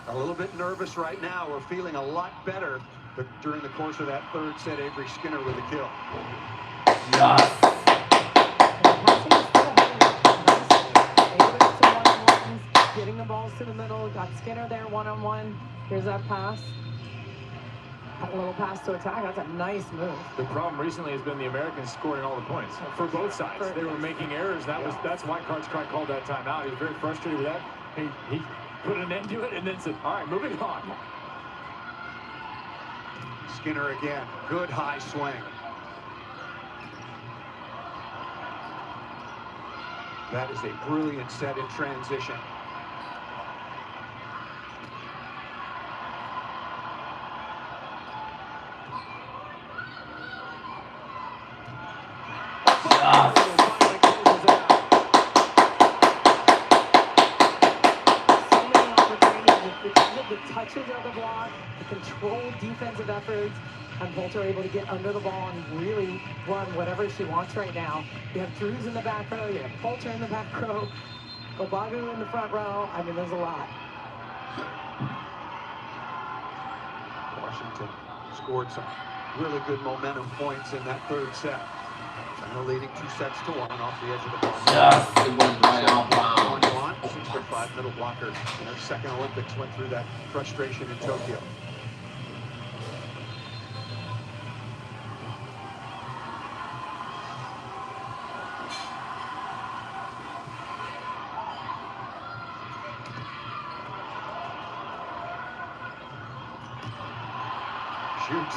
A little bit nervous right now. We're feeling a lot better, but during the course of that third set, Avery Skinner with a kill. Getting the balls to the middle, got Skinner there one-on-one. Here's that pass. A little pass to attack. That's a nice move. The problem recently has been the Americans scoring all the points for both sides. They were making errors. That's why Karch Kirai called that timeout. He was very frustrated with that. He put an end to it and then said, all right, moving on. Skinner again. Good high swing. That is a brilliant set in transition. The touches of the block, the controlled defensive efforts, And Poulter able to get under the ball and really run whatever she wants right now. You have Drews in the back row, you have Poulter in the back row, Obagu in the front row. I mean, there's a lot. Washington scored some really good momentum points in that third set. China leading 2-1 off the edge of the ball. Yes, good one, Brian. 6'5" middle blocker in her second Olympics, went through that frustration in Tokyo.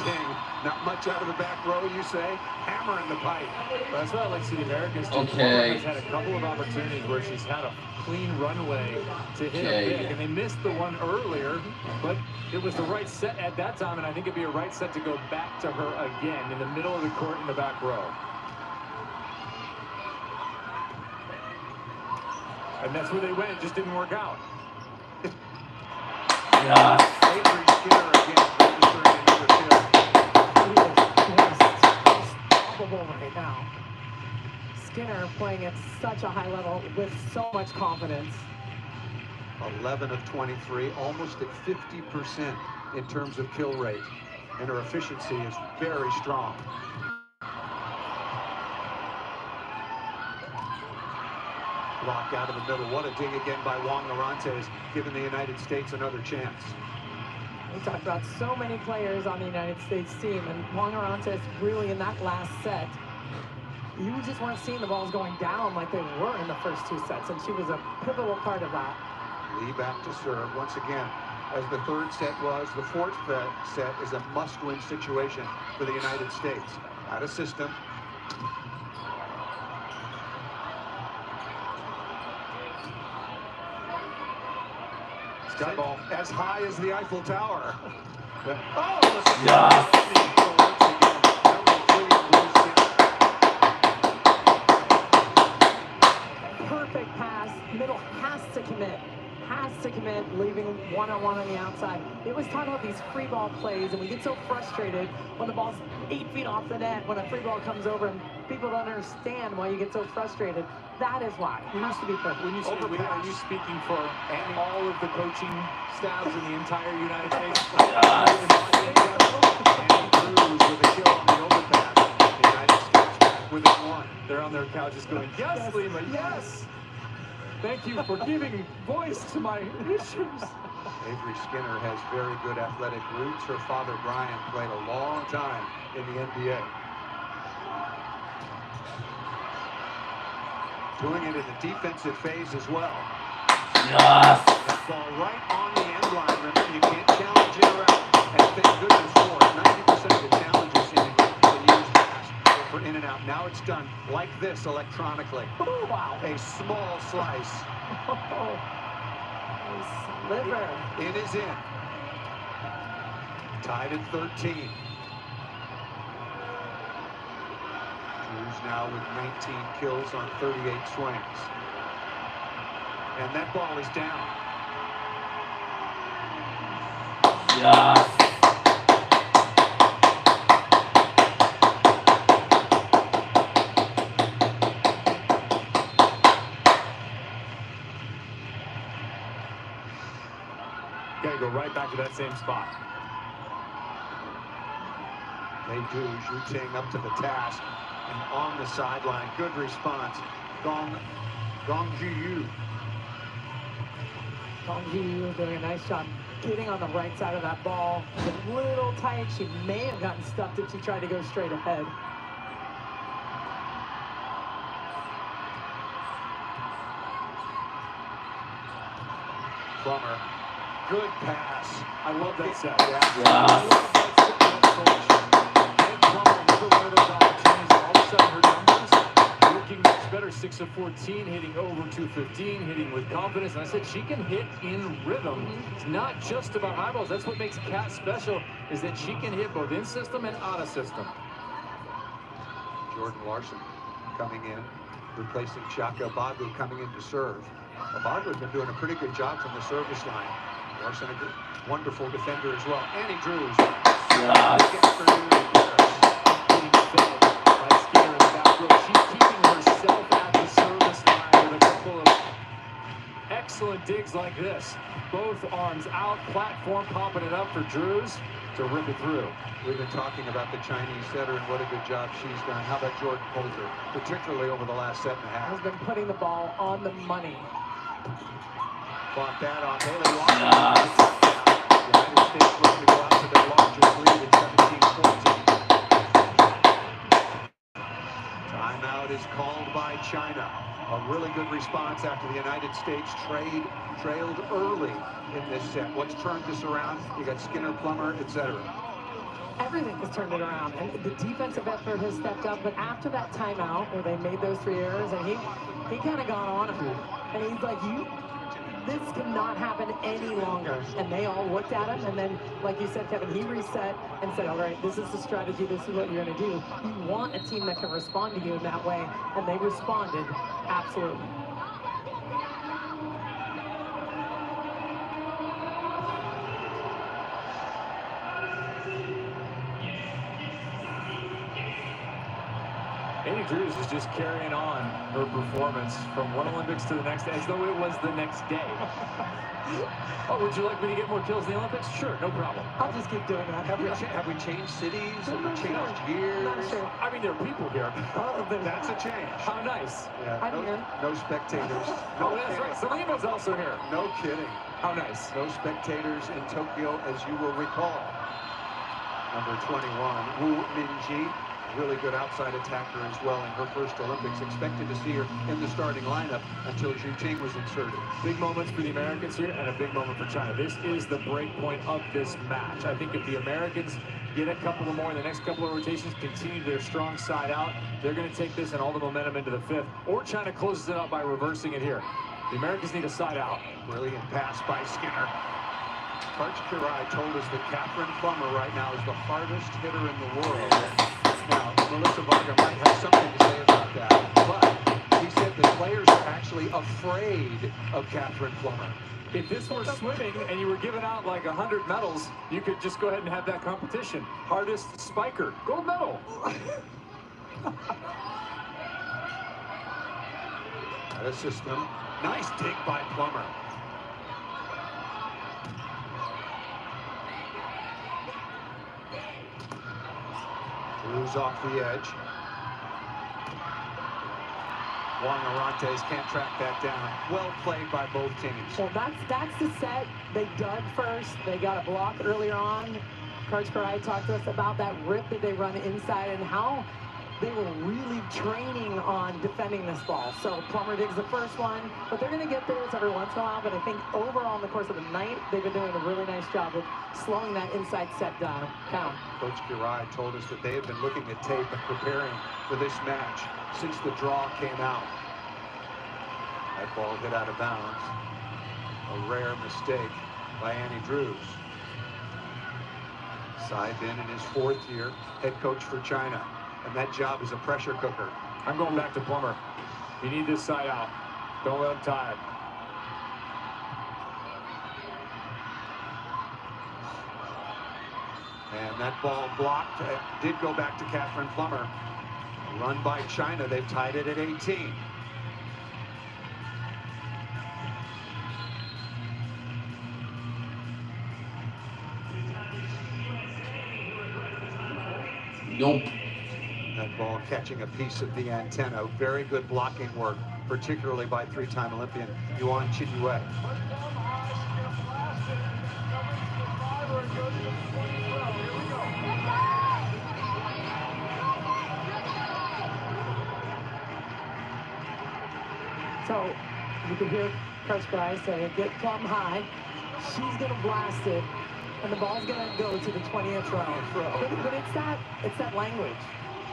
Ting, not much out of the back row, you say? Hammering the pipe. Well, that's what I like to see the Americans do. Okay. Has had a couple of opportunities where she's had a clean runway to hit a big, and they missed the one earlier, but it was the right set at that time, and I think it'd be a right set to go back to her again in the middle of the court in the back row. And that's where they went. It just didn't work out. Avery Skinner again. Right now. Skinner playing at such a high level with so much confidence. 11 of 23, almost at 50% in terms of kill rate. And her efficiency is very strong. Block out of the middle. What a dig again by Wong Larantes, giving the United States another chance. We talked about so many players on the United States team, and Wong Larantes really in that last set, you just weren't seeing the balls going down like they were in the first two sets, and she was a pivotal part of that. Lee back to serve once again. As the third set was, the fourth set is a must-win situation for the United States. Out of system. Sky ball as high as the Eiffel Tower. Perfect pass. Middle has to commit, leaving one-on-one on the outside. It was talking about these free ball plays, and we get so frustrated when the ball's 8 feet off the net, when a free ball comes over, and people don't understand why you get so frustrated. That is why. It has to be perfect. When you say we, are you speaking for all of the coaching staffs in the entire United States? Andy Cruz with a kill on the overpass. The United States back within one. They're on their couches going, yes, Lima, yes. Thank you for giving voice to my issues. Avery Skinner has very good athletic roots. Her father, Brian, played a long time in the NBA. Doing it in the defensive phase as well. Yes. That ball right on the end line. Remember, you can't challenge it around. And thank goodness for it. 90% of the challenges in the years past were for in and out. Now it's done like this electronically. Oh, wow. A small slice. Sliver. It is in. Tied at 13. Drews now with 19 kills on 38 swings. And that ball is down. Yes. Gotta go right back to that same spot. They do. Zhu Ting up to the task. And on the sideline, good response. Gong Ji-yu. Gong Ji-yu doing a nice job getting on the right side of that ball. A little tight. She may have gotten stuffed if she tried to go straight ahead. Plummer. Good pass. I love that set. Yeah. Yes. All of a sudden, her numbers looking much better. 6 of 14, hitting over 215, hitting with confidence. And I said she can hit in rhythm. It's not just about high balls. That's what makes Kat special, is that she can hit both in system and out of system. Jordan Larson coming in, replacing Chaka Obagu coming in to serve. Obagu has been doing a pretty good job from the service line. Larson, a good, wonderful defender as well. Annie Drews Excellent digs like this. Both arms out, platform popping it up for Drews to rip it through. We've been talking about the Chinese setter and what a good job she's done. How about Jordan Poulter, particularly over the last set and a half? Has been putting the ball on the money. Fought that off Haley Walker. The United States looking to go out to their largest lead at 17-14. Timeout is called by China. A really good response after the United States trailed early in this set. What's turned this around? You got Skinner, Plummer, etc. Everything has turned it around, and the defensive effort has stepped up. But after that timeout, where they made those 3 errors, and he kind of gone on him, and he's like, this cannot happen any longer. And they all looked at him, and then, like you said, Kevin, he reset and said, all right, this is the strategy, this is what you're going to do. You want a team that can respond to you in that way, and they responded absolutely. Annie Drews is just carrying on her performance from one Olympics to the next, as though it was the next day. Oh, would you like me to get more kills in the Olympics? Sure, no problem. I'll just keep doing that. Have we changed cities? Have we changed years? Not sure. I mean, there are people here. That's a change. How nice. Yeah, no spectators. Oh, that's right. Selena's also here. No kidding. How nice. No spectators in Tokyo, as you will recall. Number 21, Wu Minji. Really good outside attacker as well in her first Olympics. Expected to see her in the starting lineup until Zhu Ting was inserted. Big moments for the Americans here and a big moment for China. This is the break point of this match. I think if the Americans get a couple of more in the next couple of rotations, continue their strong side out, they're going to take this and all the momentum into the fifth. Or China closes it out by reversing it here. The Americans need a side out. Brilliant pass by Skinner. Coach Kirai told us that Catherine Plummer right now is the hardest hitter in the world. Now, Melissa Varga might have something to say about that, but he said the players are actually afraid of Catherine Plummer. If this were swimming and you were giving out like 100 medals, you could just go ahead and have that competition. Hardest spiker, gold medal. Out of system. Nice dig by Plummer. Drews off the edge. Juan Arantes can't track that down. Well played by both teams. Well, that's the set. They dug first. They got a block earlier on. Coach Karai talked to us about that rip that they run inside and how they were really training on defending this ball. So Plummer digs the first one, but they're going to get theirs every once in a while. But I think overall in the course of the night, they've been doing a really nice job of slowing that inside set down. Coach Kirai told us that they have been looking at tape and preparing for this match since the draw came out. That ball hit out of bounds. A rare mistake by Annie Drews. Sai Bin in his 4th year, head coach for China. And that job is a pressure cooker. I'm going back to Plummer. You need this side out. Don't let him tie it. And that ball blocked. Did go back to Catherine Plummer. Run by China. They've tied it at 18. Nope. That ball catching a piece of the antenna. Very good blocking work, particularly by 3-time Olympian Yuan Chinyue. So you can hear Coach Grice say, get plumb high. She's going to blast it, and the ball's going to go to the 20th row. But it's that language.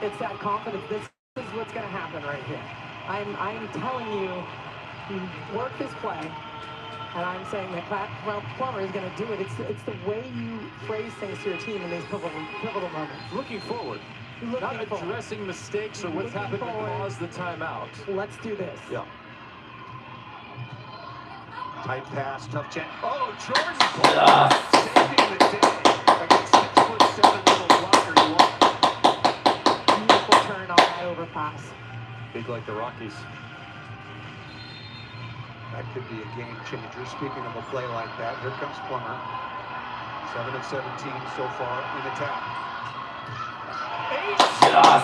It's that confidence. This is what's going to happen right here. I'm telling you, work this play, and I'm saying that Plummer is going to do it. It's the way you phrase things to your team in these pivotal moments. Looking forward. Not addressing mistakes or what's happened to cause the timeout. Let's do this. Yeah. Tight pass, tough chance. Oh, Jordan saving the day against 6'7" middle blocker you want. Beautiful turn on that overpass. Big like the Rockies. That could be a game changer. Speaking of a play like that, here comes Plummer. 7 of 17 so far in attack. Yes!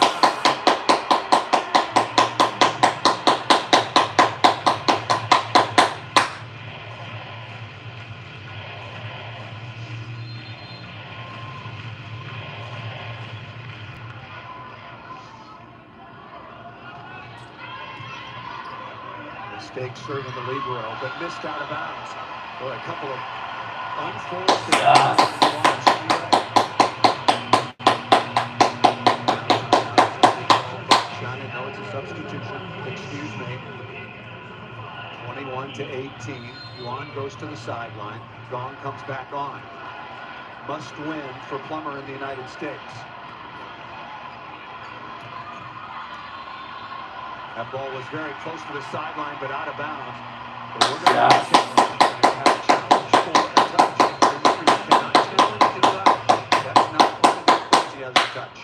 Mistake serving the libero, but missed out of bounds. Boy, a couple of unforced. Shannon, no, it's a substitution. Excuse me. 21 to 18. Yuan goes to the sideline. Gong comes back on. Must win for Plummer in the United States. That ball was very close to the sideline, but out of bounds. But we're going to have a challenge for a touch. Remember, you cannot challenge it out. That's not part of the equation. He has a touch.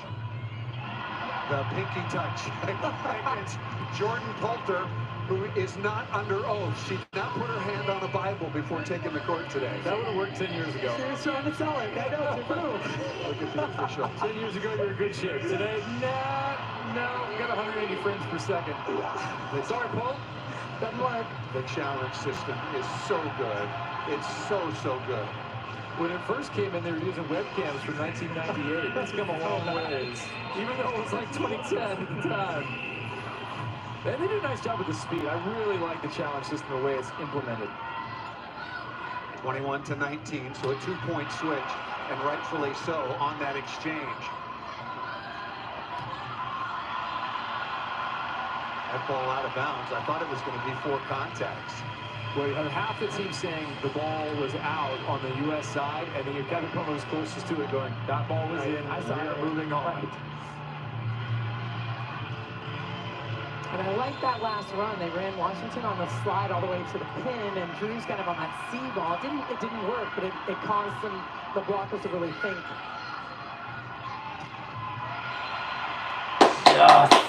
The pinky touch against Jordan Poulter, who is not under oath. She did not put her hand on a Bible before taking the court today. That would have worked 10 years ago. She was trying to sell it. I know, it's a move. Look at the official. 10 years ago, you were in good shape. Today, nah, no, got 180 frames per second. Sorry, Paul. Doesn't work. The challenge system is so good. It's so good. When it first came in, they were using webcams from 1998. That's come a long ways. Even though it was like 2010 at the time. And they did a nice job with the speed. I really like the challenge system, the way it's implemented. 21 to 19, so a 2-point switch, and rightfully so on that exchange. That ball out of bounds. I thought it was going to be 4 contacts. Well, you have half the team saying the ball was out on the U.S. side, and then you've got the Plummer was closest to it going, that ball was in, I saw it. moving on. And I like that last run. They ran Washington on the slide all the way to the pin, and Drew's kind of on that C ball. It didn't work, but it caused the blockers to really think. Yes.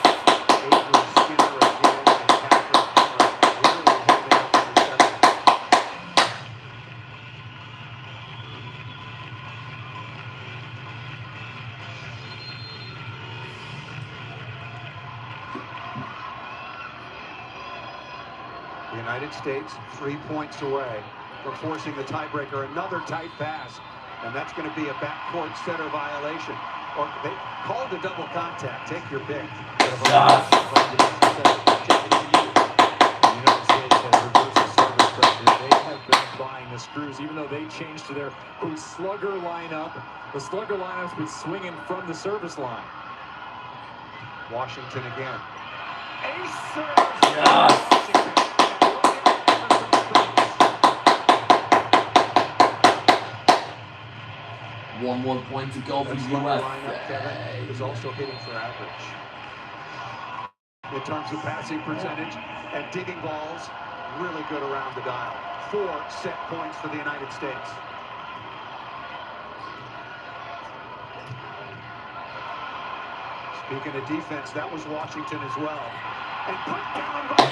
The United States 3 points away from forcing the tiebreaker. Another tight pass, and that's going to be a backcourt setter violation. Or they called a double contact. Take your pick. The United States has reversed the service pressure. They have been applying the screws, even though they changed to their quote slugger lineup. The slugger lineup's been swinging from the service line. Washington again. Ace serve. Yes. 1 more point to go for That the slugger US. lineup, Kevin, is also hitting for average. In terms of passing percentage and digging balls, really good around the dial. 4 set points for the United States. Speaking of defense, that was Washington as well. And put down by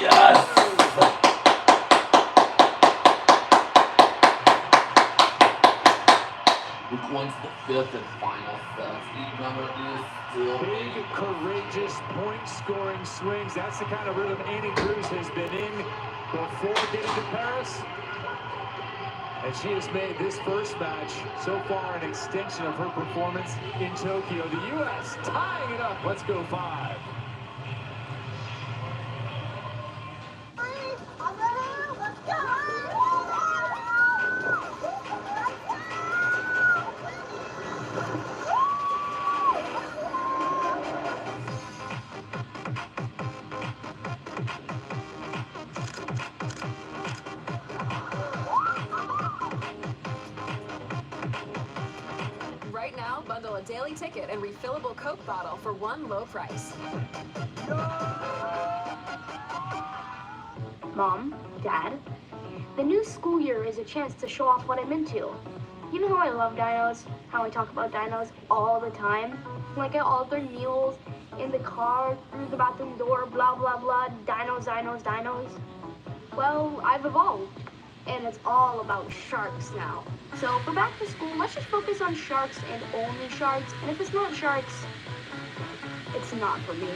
We're going to the 5th and final set. Remember, is still big, courageous, point-scoring swings. That's the kind of rhythm Annie Cruz has been in before getting to Paris. And she has made this first match so far an extension of her performance in Tokyo. The U.S. tying it up. Let's go 5. Right now, bundle a daily ticket and refillable Coke bottle for one low price. Mom, Dad, the new school year is a chance to show off what I'm into. You know how I love dinos, how I talk about dinos all the time? Like I order meals in the car, through the bathroom door, blah, blah, blah, dinos, dinos, dinos. Well, I've evolved, and it's all about sharks now. So for back to school, let's just focus on sharks and only sharks, and if it's not sharks, it's not for me.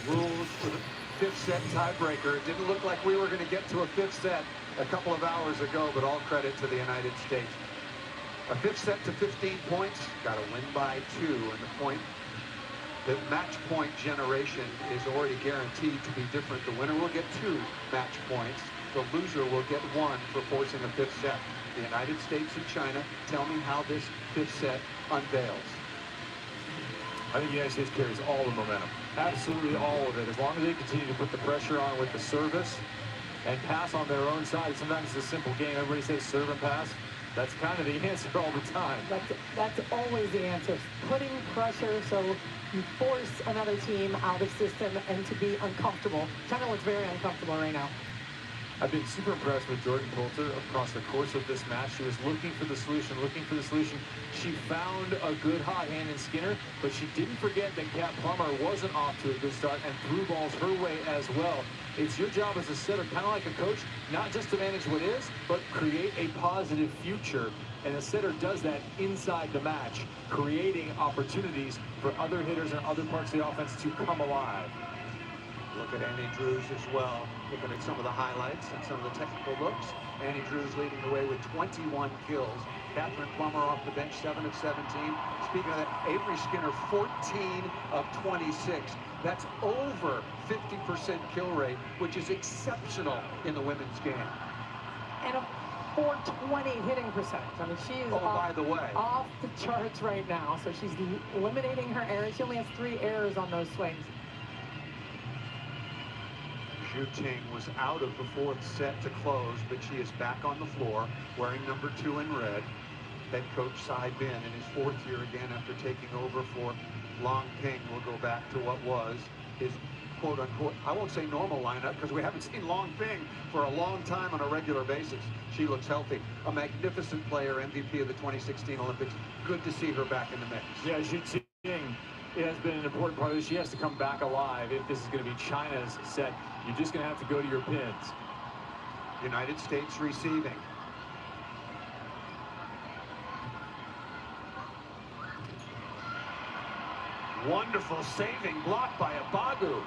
Rules for the fifth set tiebreaker. It didn't look like we were going to get to a fifth set a couple of hours ago, but all credit to the United States. A fifth set to 15 points, got to win by 2, and the match point generation is already guaranteed to be different. The winner will get 2 match points. The loser will get 1 for forcing a fifth set. The United States and China, tell me how this fifth set unveils. I think the United States carries all the momentum. Absolutely all of it. As long as they continue to put the pressure on with the service and pass on their own side. Sometimes it's a simple game. Everybody says serve and pass. That's kind of the answer all the time. That's always the answer. Putting pressure so you force another team out of system and to be uncomfortable. China looks very uncomfortable right now. I've been super impressed with Jordan Poulter across the course of this match. She was looking for the solution. She found a good hot hand in Skinner, but she didn't forget that Kat Plummer wasn't off to a good start and threw balls her way as well. It's your job as a setter, kind of like a coach, not just to manage what is, but create a positive future. And a setter does that inside the match, creating opportunities for other hitters and other parts of the offense to come alive. Look at Annie Drews as well. Looking at some of the highlights and some of the technical looks. Annie Drews leading the way with 21 kills. Catherine Plummer off the bench, 7 of 17. Speaking of that, Avery Skinner, 14 of 26. That's over 50% kill rate, which is exceptional in the women's game. And a 420 hitting percentage. I mean, she is by the way, off the charts right now. So she's eliminating her errors. She only has 3 errors on those swings. Zhu Ting was out of the 4th set to close, but she is back on the floor, wearing number 2 in red. Head coach Sai Bin in his 4th year again after taking over for Long Ping will go back to what was his quote-unquote, I won't say normal lineup, because we haven't seen Long Ping for a long time on a regular basis. She looks healthy. A magnificent player, MVP of the 2016 Olympics. Good to see her back in the mix. Yeah, Zhu Ting. It has been an important part of this. She has to come back alive. If this is going to be China's set, you're just going to have to go to your pins. United States receiving. Wonderful saving block by Abagu.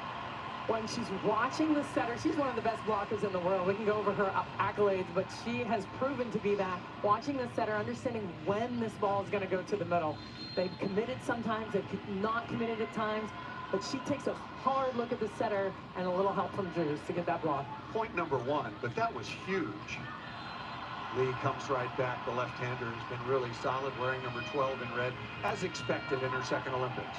When she's watching the setter, she's one of the best blockers in the world. We can go over her accolades, but she has proven to be that. Watching the setter, understanding when this ball is going to go to the middle. They've committed sometimes, they've not committed at times, but she takes a hard look at the setter and a little help from Drews to get that block. Point number 1, but that was huge. Lee comes right back. The left-hander has been really solid, wearing number 12 in red, as expected in her 2nd Olympics.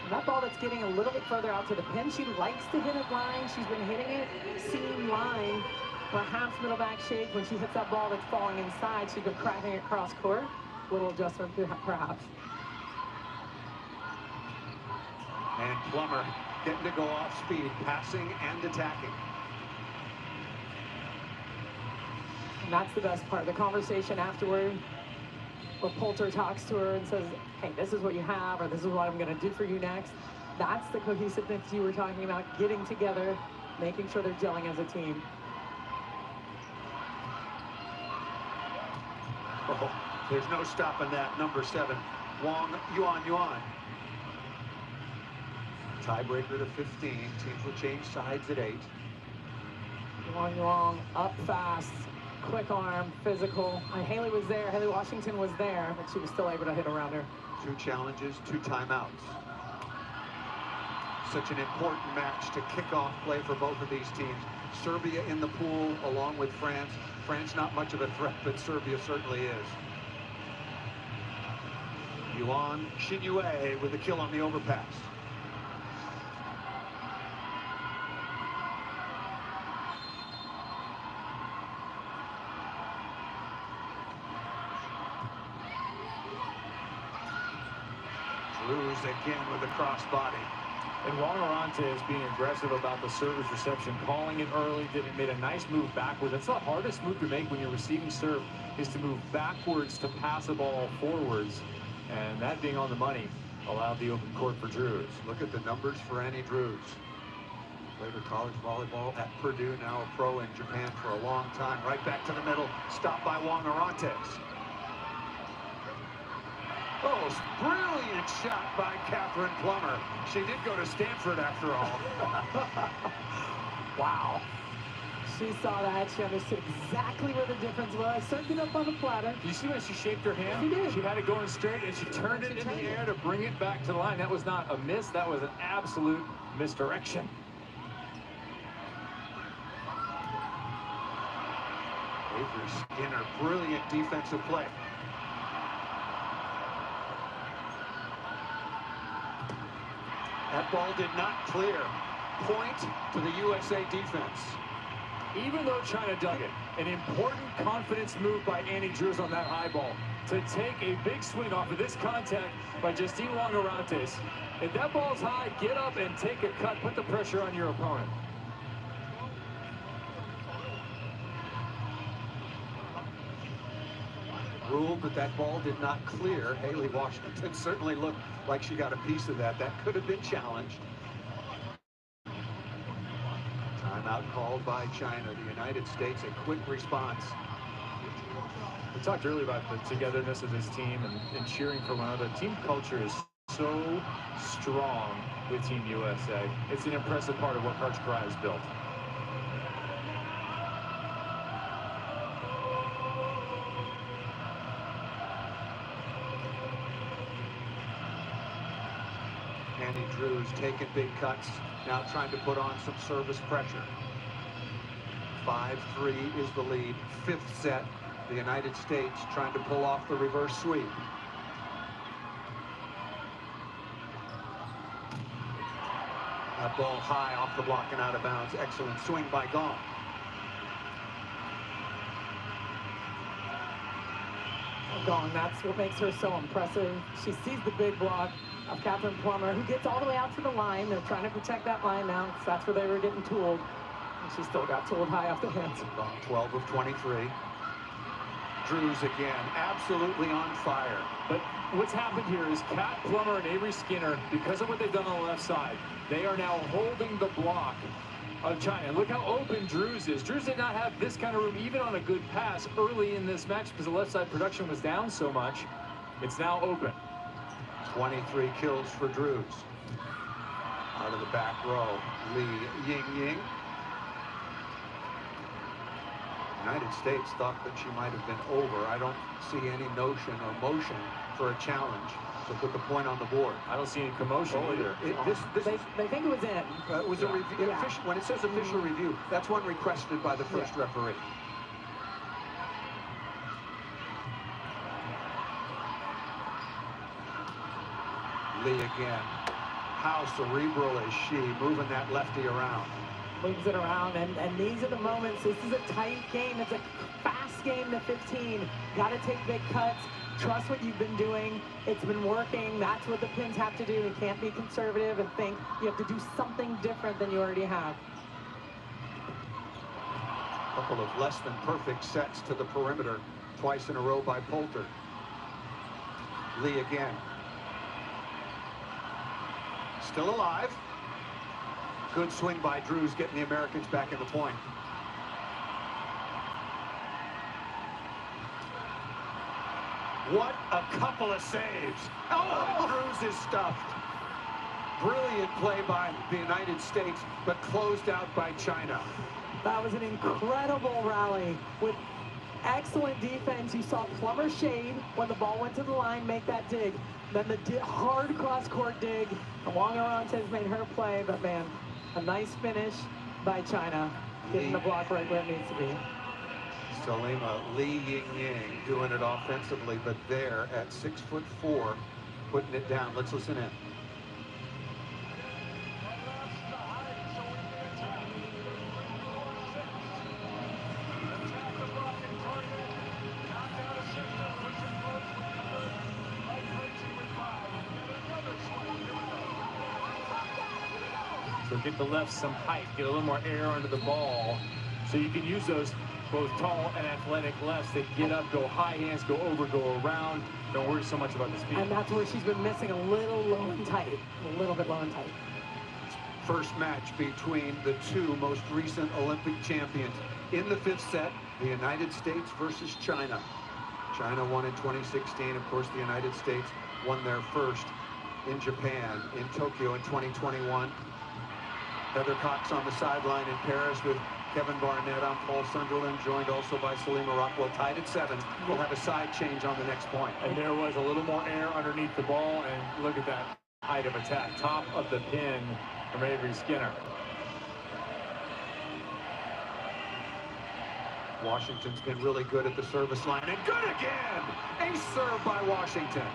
That ball that's getting a little bit further out to the pin, she likes to hit it line. She's been hitting it seam line, perhaps middle back shake. When she hits that ball that's falling inside, she's been cracking it cross court. Little adjustment perhaps. And Plummer getting to go off speed, passing and attacking. And that's the best part. The conversation afterward, where Poulter talks to her and says, hey, this is what you have, or this is what I'm going to do for you next. That's the cohesiveness you were talking about, getting together, making sure they're gelling as a team. Oh, there's no stopping that. Number 7, Wang Yuan. Tiebreaker to 15. Teams will change sides at 8. Yuan up fast. Quick arm, physical. Haley was there. Haley Washington was there, but she was still able to hit around her. 2 challenges, 2 timeouts. Such an important match to kick off play for both of these teams. Serbia in the pool along with France. France not much of a threat, but Serbia certainly is. Yuan Xinyue with a kill on the overpass. Drews again with a crossbody. And Wong Arante is being aggressive about the service reception, calling it early, made a nice move backwards. That's the hardest move to make when you're receiving serve, is to move backwards to pass a ball forwards. And that being on the money allowed the open court for Drews. Look at the numbers for Annie Drews. Played her college volleyball at Purdue, now a pro in Japan for a long time. Right back to the middle, stopped by Wong Arantes. Oh, brilliant shot by Catherine Plummer. She did go to Stanford after all. Wow. She saw that. She understood exactly where the difference was. Served it up on the platter. You see when she shaped her hand? She did. She had it going straight, and she turned it in the air to bring it back to the line. That was not a miss. That was an absolute misdirection. Avery Skinner, brilliant defensive play. That ball did not clear. Point to the USA defense. Even though China dug it, an important confidence move by Annie Drews on that high ball to take a big swing off of this contact by Justine Wong Arantes. If that ball's high, get up and take a cut. Put the pressure on your opponent. Ruled that that ball did not clear. Haley Washington certainly looked like she got a piece of that. That could have been challenged. Timeout called by China. The United States, a quick response. We talked earlier about the togetherness of this team and cheering for one another. Team culture is so strong with Team USA. It's an impressive part of what Coach Cry has built. Annie Drews taking big cuts, now trying to put on some service pressure. 5-3 is the lead. Fifth set, the United States trying to pull off the reverse sweep. That ball high off the block and out of bounds. Excellent swing by Gong. Gong, that's what makes her so impressive. She sees the big block of Catherine Plummer, who gets all the way out to the line. They're trying to protect that line now, because that's where they were getting tooled. And she still got tooled high off the hands. 12 of 23. Drews again, absolutely on fire. But what's happened here is Cat Plummer and Avery Skinner, because of what they've done on the left side, they are now holding the block of China. Look how open Drews is. Drews did not have this kind of room, even on a good pass early in this match, because the left side production was down so much. It's now open. 23 kills for Drews. Out of the back row, Li Ying. United States thought that she might have been over. I don't see any notion or motion for a challenge to put the point on the board. I don't see any commotion either. They think it was in. It was a review. Yeah. When it says official review, that's one requested by the first referee. Lee again. How cerebral is she, moving that lefty around? Moves it around, and these are the moments. This is a tight game. It's a fast game to 15. Got to take big cuts. Trust what you've been doing. It's been working. That's what the Pins have to do. You can't be conservative and think you have to do something different than you already have. A couple of less than perfect sets to the perimeter, twice in a row by Poulter. Lee again. Still alive. Good swing by Drews, getting the Americans back in the point. What a couple of saves. Oh, Drews is stuffed. Brilliant play by the United States, but closed out by China. That was an incredible rally with excellent defense. You saw Plummer shade when the ball went to the line, make that dig. Then the hard cross-court dig. Wong Arantes made her play, but man, a nice finish by China, getting the block right where it needs to be. Salima Li Ying doing it offensively, but there at 6'4", putting it down. Let's listen in. So get the left some height, get a little more air under the ball. So you can use those both tall and athletic lefts that get up, go high hands, go over, go around. Don't worry so much about the speed. And that's where she's been missing a little low and tight, a little bit low and tight. First match between the two most recent Olympic champions. In the fifth set, the United States versus China. China won in 2016. Of course, the United States won their first in Japan in Tokyo in 2021. Heather Cox on the sideline in Paris with Kevin Barnett. I'm Paul Sunderland, joined also by Salima Rockwell, tied at 7. We'll have a side change on the next point. And there was a little more air underneath the ball, and look at that height of attack. Top of the pin from Avery Skinner. Washington's been really good at the service line, and good again! A serve by Washington.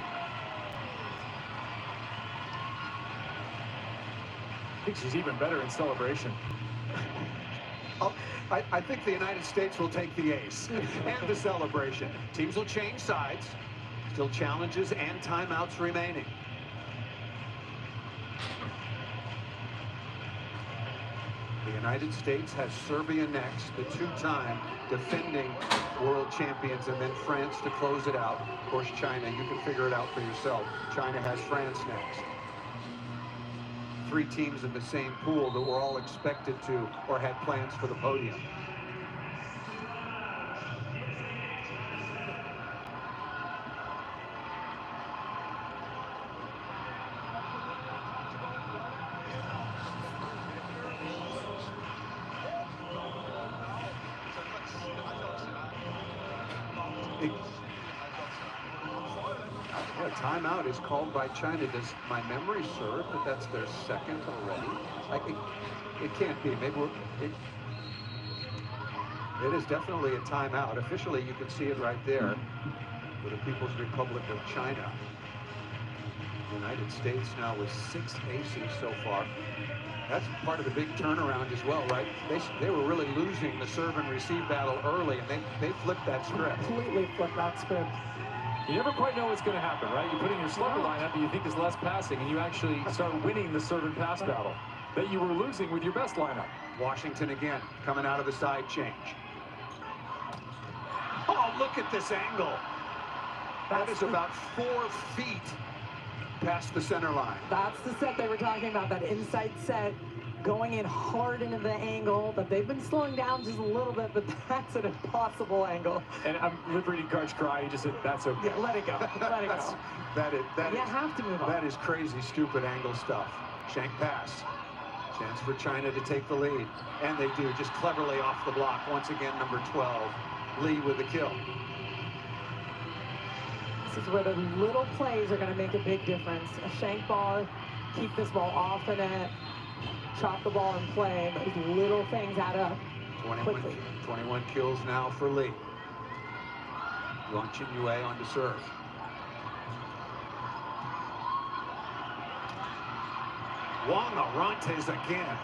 I think she's even better in celebration. I think the United States will take the ace and the celebration. Teams will change sides. Still challenges and timeouts remaining. The United States has Serbia next, the two-time defending world champions, and then France to close it out. Of course, China, you can figure it out for yourself. China has France next. 3 teams in the same pool that were all expected to or had plans for the podium. Timeout is called by China. Does my memory serve that that's their second already? It can't be. Maybe it is definitely a timeout. Officially, you can see it right there for the People's Republic of China. The United States now with 6 aces so far. That's part of the big turnaround as well, right? They were really losing the serve and receive battle early, and they flipped that script. Completely flipped that script. You never quite know what's going to happen, right? You put in your slugger lineup that you think is less passing, and you actually start winning the serve and pass battle that you were losing with your best lineup. Washington again, coming out of the side change. Oh, look at this angle. That is about 4 feet past the center line. That's the set they were talking about, that inside set, going in hard into the angle, but they've been slowing down just a little bit, but that's an impossible angle. And I'm reading Karch cry. He just said, that's okay. Yeah, let it go. Let it go. You have to move on. That is crazy, stupid angle stuff. Shank pass. Chance for China to take the lead. And they do, just cleverly off the block. Once again, number 12, Lee with the kill. This is where the little plays are going to make a big difference. A shank ball, keep this ball off the net, chop the ball and play. Those little things add up quickly. 21 kills now for Lee. Yuan Yue on to serve. Wong Arantes again.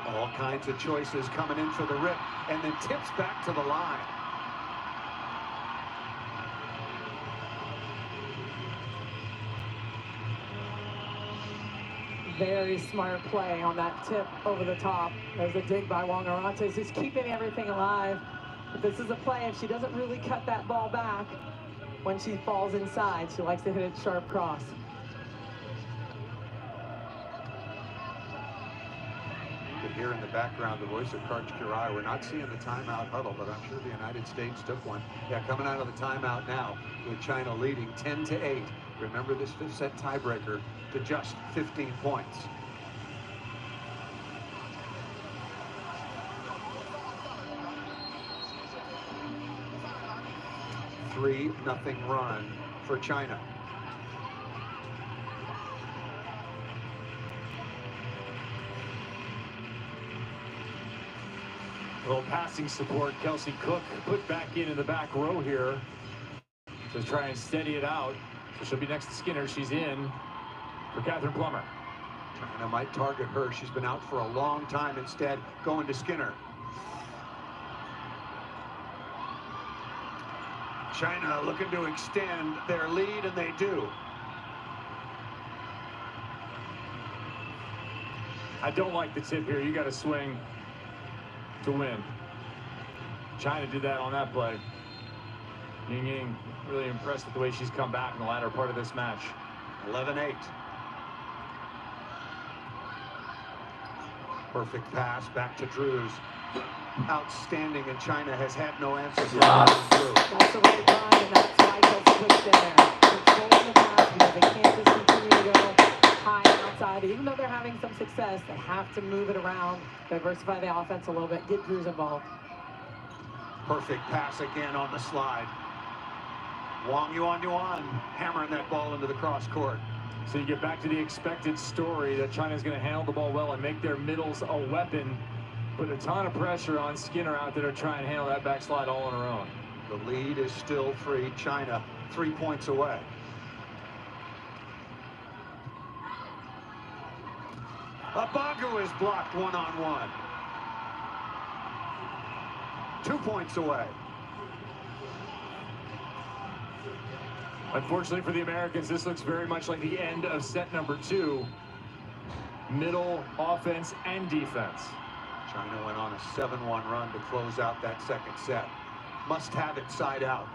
All kinds of choices coming in for the rip, and then tips back to the line. Very smart play on that tip over the top. There's a dig by Wong Arantes, who's keeping everything alive. But this is a play, if she doesn't really cut that ball back, when she falls inside, she likes to hit it sharp cross. You can hear in the background the voice of Karch Kirai. We're not seeing the timeout huddle, but I'm sure the United States took one. Yeah, coming out of the timeout now with China leading 10-8. Remember this 5th set tiebreaker to just 15 points. A 3-0 run for China. A little passing support. Kelsey Cook put back in the back row here to try and steady it out. So she'll be next to Skinner. She's in for Catherine Plummer. China might target her. She's been out for a long time. Instead, going to Skinner. China looking to extend their lead, and they do. I don't like the tip here. You got to swing to win. China did that on that play. Ying Ying really impressed with the way she's come back in the latter part of this match. 11-8. Perfect pass back to Drews. Outstanding, and China has had no answer for Drew. That's the right run, and that's why Kelsey Cook's in there. Controlling the pass because they can't just continue to go high and outside. Even though they're having some success, they have to move it around, diversify the offense a little bit, get Drews involved. Perfect pass again on the slide. Wang Yuan hammering that ball into the cross court. So you get back to the expected story that China's going to handle the ball well and make their middles a weapon. Put a ton of pressure on Skinner out there to try and handle that backslide all on her own. The lead is still 3. China 3 points away. Abagu is blocked one-on-one. 2 points away. Unfortunately for the Americans, this looks very much like the end of set number 2. Middle, offense, and defense. China went on a 7-1 run to close out that second set. Must have it side out.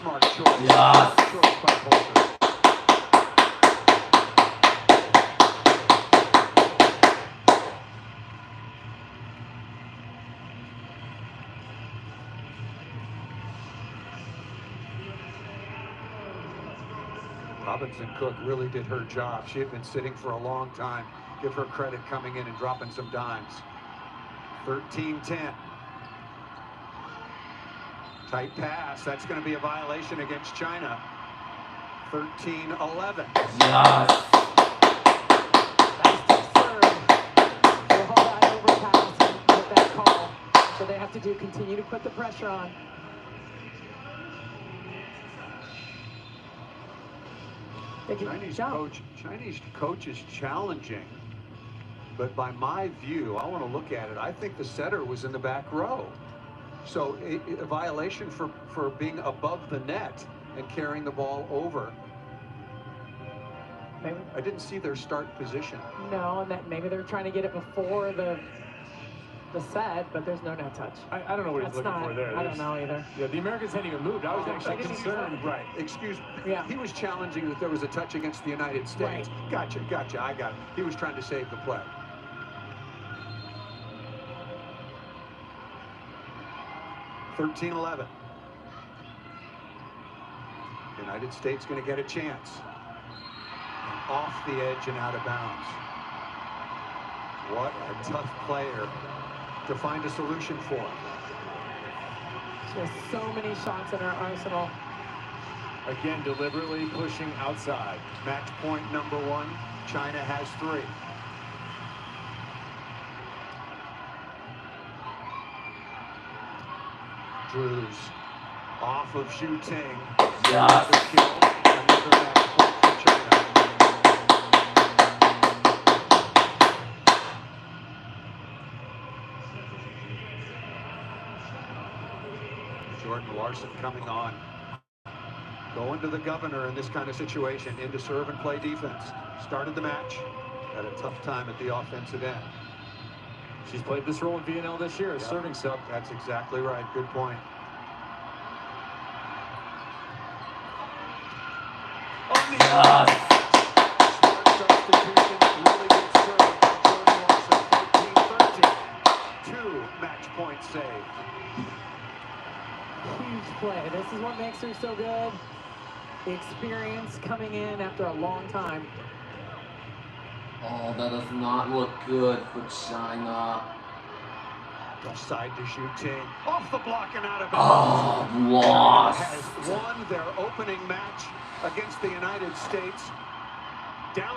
Smart choice. Yes. Smart choice by Bolter. Robinson Cook really did her job. She had been sitting for a long time. Give her credit coming in and dropping some dimes. 13-10. Tight pass. That's going to be a violation against China. 13-11. Yes. That's tough serve. They'll hold that overpass and get that call. So they have to continue to put the pressure on. Chinese coach is challenging, but by my view, I want to look at it. I think the setter was in the back row. So a violation for being above the net and carrying the ball over. Maybe. I didn't see their start position. No, and that maybe they're trying to get it before the set, but there's no net touch. I don't know what he's looking for there. I don't know either. Yeah, the Americans hadn't even moved. I was actually concerned. Right. Excuse me. Yeah. He was challenging that there was a touch against the United States. Right. Gotcha. I got it. He was trying to save the play. (13-11). United States going to get a chance. And off the edge and out of bounds. What a tough player to find a solution for. She has so many shots in her arsenal. Again, deliberately pushing outside. Match point number 1. China has 3. Drews off of Xu Ting. Another kill. Another match point for China. Jordan Larson coming on. Going to the governor in this kind of situation, into serve and play defense. Started the match, had a tough time at the offensive end. She's played this role in VNL this year, serving sub. That's exactly right. Good point. On the smart substitution, really good serve by Jordan Larson. 14-13. 2 match point save. Huge play. This is what makes her so good. The experience coming in after a long time. Oh, that does not look good for China. Side to Xu Ting. Off the block and out of bounds. Oh, lost. Has won their opening match against the United States